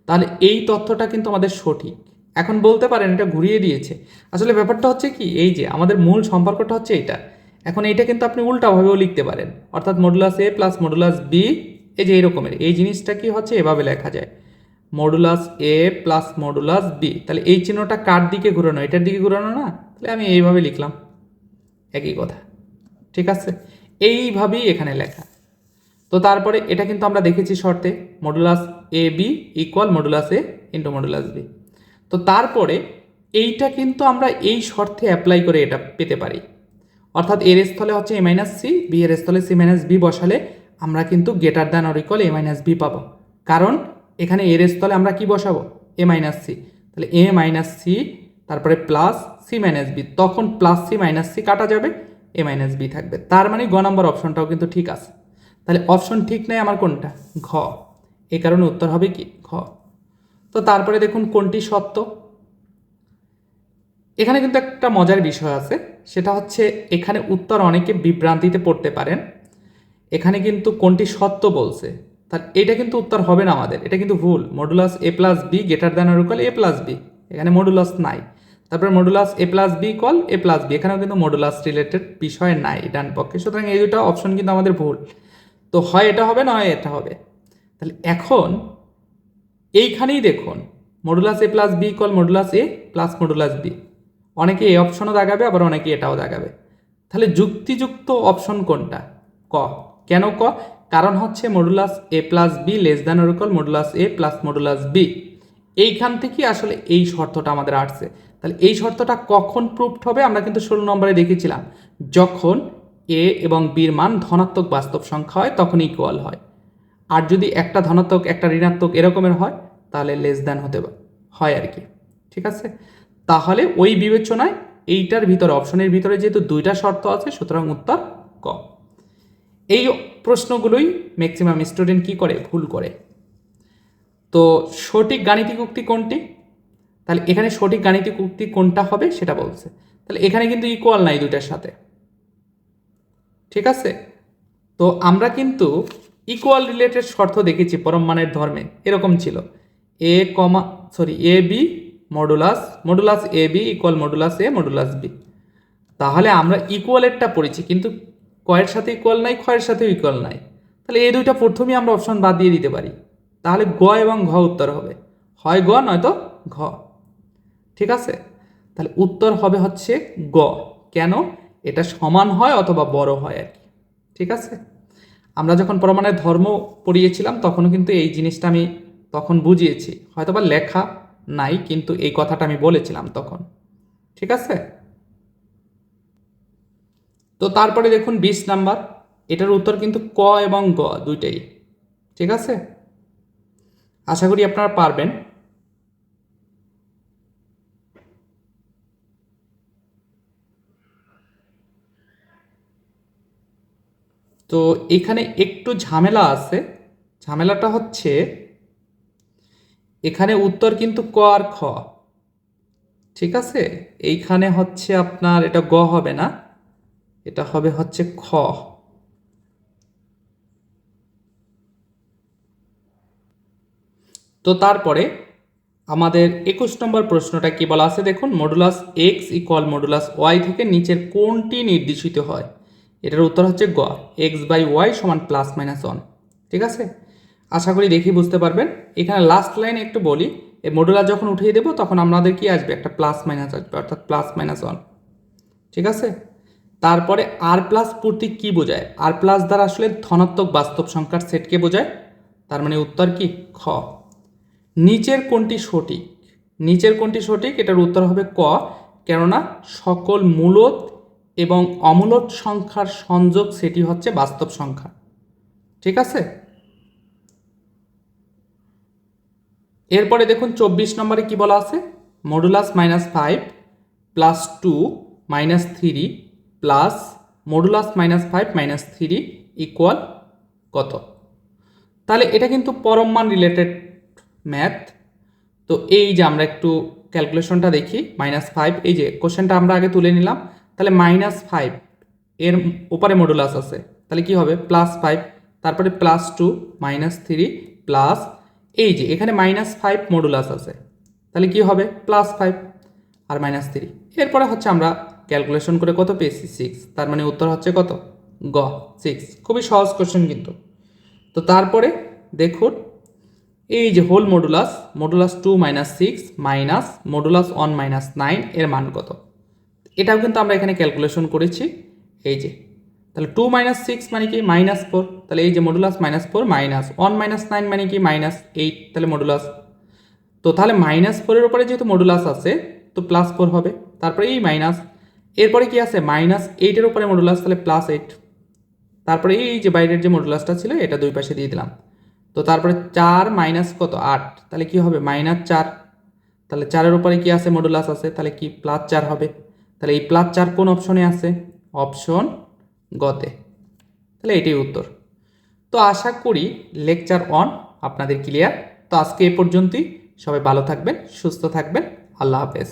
A: তাহলে এই তথ্যটা কিন্তু আমাদের সঠিক। এখন বলতে পারেন এটা ঘুরিয়ে দিয়েছে, আসলে ব্যাপারটা হচ্ছে কি, এই যে আমাদের মূল সম্পর্কটা হচ্ছে এইটা। এখন এইটা কিন্তু আপনি উল্টাভাবেও লিখতে পারেন, অর্থাৎ মডুলাস এ প্লাস মডুলাস বি, এই যে এইরকমের এই জিনিসটা কি হচ্ছে এভাবে লেখা যায়, মডুলাস এ প্লাস মডুলাস বি। তাহলে এই চিহ্নটা কার দিকে ঘুরানো? এটার দিকে ঘুরানো না? তাহলে আমি এইভাবে লিখলাম, একই কথা। ঠিক আছে, এইভাবেই এখানে লেখা। তো তারপরে এটা কিন্তু আমরা দেখেছি শর্তে, modulus A B equal modulus A into modulus B. তো তারপরে এইটা কিন্তু আমরা এই শর্তে অ্যাপ্লাই করে এটা পেতে পারি, অর্থাৎ এর স্থলে হচ্ছে এ মাইনাস সি, বি এর স্থলে সি মাইনাস বি বসালে আমরা কিন্তু greater than or equal A minus B পাবো, কারণ এখানে এর স্থলে আমরা কি বসাবো? A minus C. তাহলে এ মাইনাস সি তারপরে প্লাস সি মাইনাস বি, তখন প্লাস সি মাইনাস সি কাটা যাবে, এ মাইনাস বি থাকবে। তার মানে গ নম্বর অপশনটাও কিন্তু ঠিক আছে। তাহলে অপশন ঠিক নেই আমার কোনটা? ঘ। এই কারণে উত্তর হবে কি? ঘ। তো তারপরে দেখুন কোনটি সত্য। এখানে কিন্তু একটা মজার বিষয় আছে, সেটা হচ্ছে এখানে উত্তর অনেকে বিভ্রান্তিতে পড়তে পারেন। এখানে কিন্তু কোনটি সত্য বলছে, তাহলে এটা কিন্তু উত্তর হবে না আমাদের, এটা কিন্তু ভুল। Modulus A plus B greater than or equal A plus B, এখানে মডুলাস নাই। তারপরে modulus A plus B equal A plus B, এখানেও কিন্তু মডুলাস রিলেটেড বিষয় নাই ডান পক্ষে, সুতরাং এই দুটো অপশন কিন্তু আমাদের ভুল। তো হয় এটা হবে, না হয় এটা হবে। তাহলে এখন এইখানেই দেখুন মডুলাস এ প্লাস বি ইকুয়াল মডুলাস এ প্লাস মডুলাস বি, অনেকে এই অপশনও দাগাবে, আবার অনেকে এটাও দাগাবে। তাহলে যুক্তিযুক্ত অপশন কোনটা? ক। কেন ক? কারণ হচ্ছে modulus A plus B less than or equal modulus A plus modulus B, এইখান থেকে আসলে এই শর্তটা আমাদের আসছে। তাহলে এই শর্তটা কখন প্রুফড হবে? আমরা কিন্তু 16 নম্বরে দেখেছিলাম, যখন এ এবং বির মান ধনাত্মক বাস্তব সংখ্যা হয় তখন ইকুয়াল হয়। আর যদি একটা ধনাত্মক একটা ঋণাত্মক এরকমের হয় তাহলে লেস দ্যান হতে হয় আর কি। ঠিক আছে, তাহলে ওই বিবেচনায় এইটার ভিতরে অপশনের ভিতরে যেহেতু দুইটা শর্ত আছে, সুতরাং উত্তর ক। এই প্রশ্নগুলোই ম্যাক্সিমাম স্টুডেন্ট কি করে, ভুল করে। তো সঠিক গাণিতিক উক্তি কোনটি? তাহলে এখানে সঠিক গাণিতিক উক্তি কোনটা হবে সেটা বলছে। তাহলে এখানে কিন্তু ইকুয়াল নাই দুইটার সাথে। ঠিক আছে, তো আমরা কিন্তু ইকুয়াল রিলেটেড শর্ত দেখেছি পরম মানের ধর্মে, এরকম ছিল a b modulus A B equal modulus a modulus B. তাহলে আমরা ইকুয়ালেরটা পড়েছি, কিন্তু কয়ের সাথে ইকুয়াল নাই, ক্ষয়ের সাথেও ইকুয়াল নাই। তাহলে এই দুইটা প্রথমেই আমরা অপশন বাদ দিয়ে দিতে পারি। তাহলে গ এবং ঘ উত্তর হবে, হয় গ নয়তো ঘ। ঠিক আছে, তাহলে উত্তর হবে হচ্ছে গ। কেন? এটা সমান হয় অথবা বড় হয় আর কি। ঠিক আছে, আমরা যখন পরমাণের ধর্ম পড়িয়েছিলাম তখনও কিন্তু এই জিনিসটা আমি তখন বুঝিয়েছি, হয়তোবা লেখা নাই কিন্তু এই কথাটা আমি বলেছিলাম তখন। ঠিক আছে, তো তারপরে দেখুন 20 নাম্বার, এটার উত্তর কিন্তু ক এবং গ দুইটাই। ঠিক আছে, আশা করি আপনারা পারবেন। তো এখানে একটু ঝামেলা আছে, ঝামেলাটা হচ্ছে এখানে উত্তর কিন্তু ক আর খ। ঠিক আছে, এইখানে হচ্ছে আপনার এটা গ হবে না, এটা হবে হচ্ছে খ। তো তারপরে আমাদের 21 নম্বর প্রশ্নটা কি বলা আছে দেখুন, modulus X equal modulus Y থেকে নিচের কোনটি নির্দেশিত হয়? এটার উত্তর হচ্ছে গ, এক্স বাই ওয়াই সমান প্লাস মাইনাস ওয়ান। ঠিক আছে, আশা করি দেখি বুঝতে পারবেন। এখানে লাস্ট লাইনে একটু বলি, এই মডুলাস যখন উঠিয়ে দেবো তখন আমাদের কি আসবে, একটা প্লাস মাইনাস আসবে, অর্থাৎ প্লাস মাইনাস ওয়ান। ঠিক আছে, তারপরে আর প্লাস প্রতীক কি বোঝায়? আর প্লাস দ্বারা আসলে ধনাত্মক বাস্তব সংখ্যার সেটকে বোঝায়। তার মানে উত্তর কি খ। নিচের কোনটি সঠিক? নিচের কোনটি সঠিক? এটার উত্তর হবে ক, কেননা সকল মূলদ এবং অমূলদ সংখ্যার সংযোগ সেটি হচ্ছে বাস্তব সংখ্যা। ঠিক আছে, এরপরে দেখুন 24 নম্বরে কি বলা আছে, modulus -5 plus 2 -3 plus modulus -5 -3 equal কত? তাহলে এটা কিন্তু পরম মান রিলেটেড ম্যাথ। তো এই যে আমরা একটু ক্যালকুলেশনটা দেখি, -5, এই যে কোশ্চেনটা আমরা আগে তুলে নিলাম। তাহলে -5 এর উপরে মডুলাস আছে, তাহলে কি হবে +5, তারপরে +2 -3 প্লাস এই যে এখানে -5 মডুলাস আছে, তাহলে কি হবে +5 আর -3। এরপরে হচ্ছে আমরা ক্যালকুলেশন করে কত পেয়েছি 6, তার মানে উত্তর হচ্ছে কত, গ 6। খুবই সহজ কোশ্চেন কিন্তু। তো তারপরে দেখুন এই যে হোল মডুলাস 2 - 6 মাইনাস মডুলাস 1 - 9 এর মান কত? এটাও কিন্তু আমরা এখানে ক্যালকুলেশন করেছি। এই যে তাহলে 2 - 6 মানে কি -4, তাহলে এই যে মডুলাস -4 মাইনাস 1 - 9 মানে কি -8, তাহলে মডুলাস। তো তাহলে -4 এর উপরে যেহেতু মডুলাস আছে তো +4 হবে, তারপরে এই মাইনাস, এরপরে কি আছে -8 এর উপরে মডুলাস, তাহলে +8, তারপরে এই যে বাইরের যে মডুলাসটা ছিল এটা দুই পাশে দিয়ে দিলাম। তো তারপরে 4 মাইনাস কত 8, তাহলে কি হবে -4, তাহলে 4-এর উপরে কি আছে মডুলাস আছে, তাহলে কি +4 হবে। তাহলে এই +4 কোন অপশনে আছে, অপশন গতে। তাহলে এটাই উত্তর। তো আশা করি লেকচার 1 আপনাদের ক্লিয়ার। তো আজকে এই পর্যন্তই, সবাই ভালো থাকবেন, সুস্থ থাকবেন, আল্লাহ হাফেজ।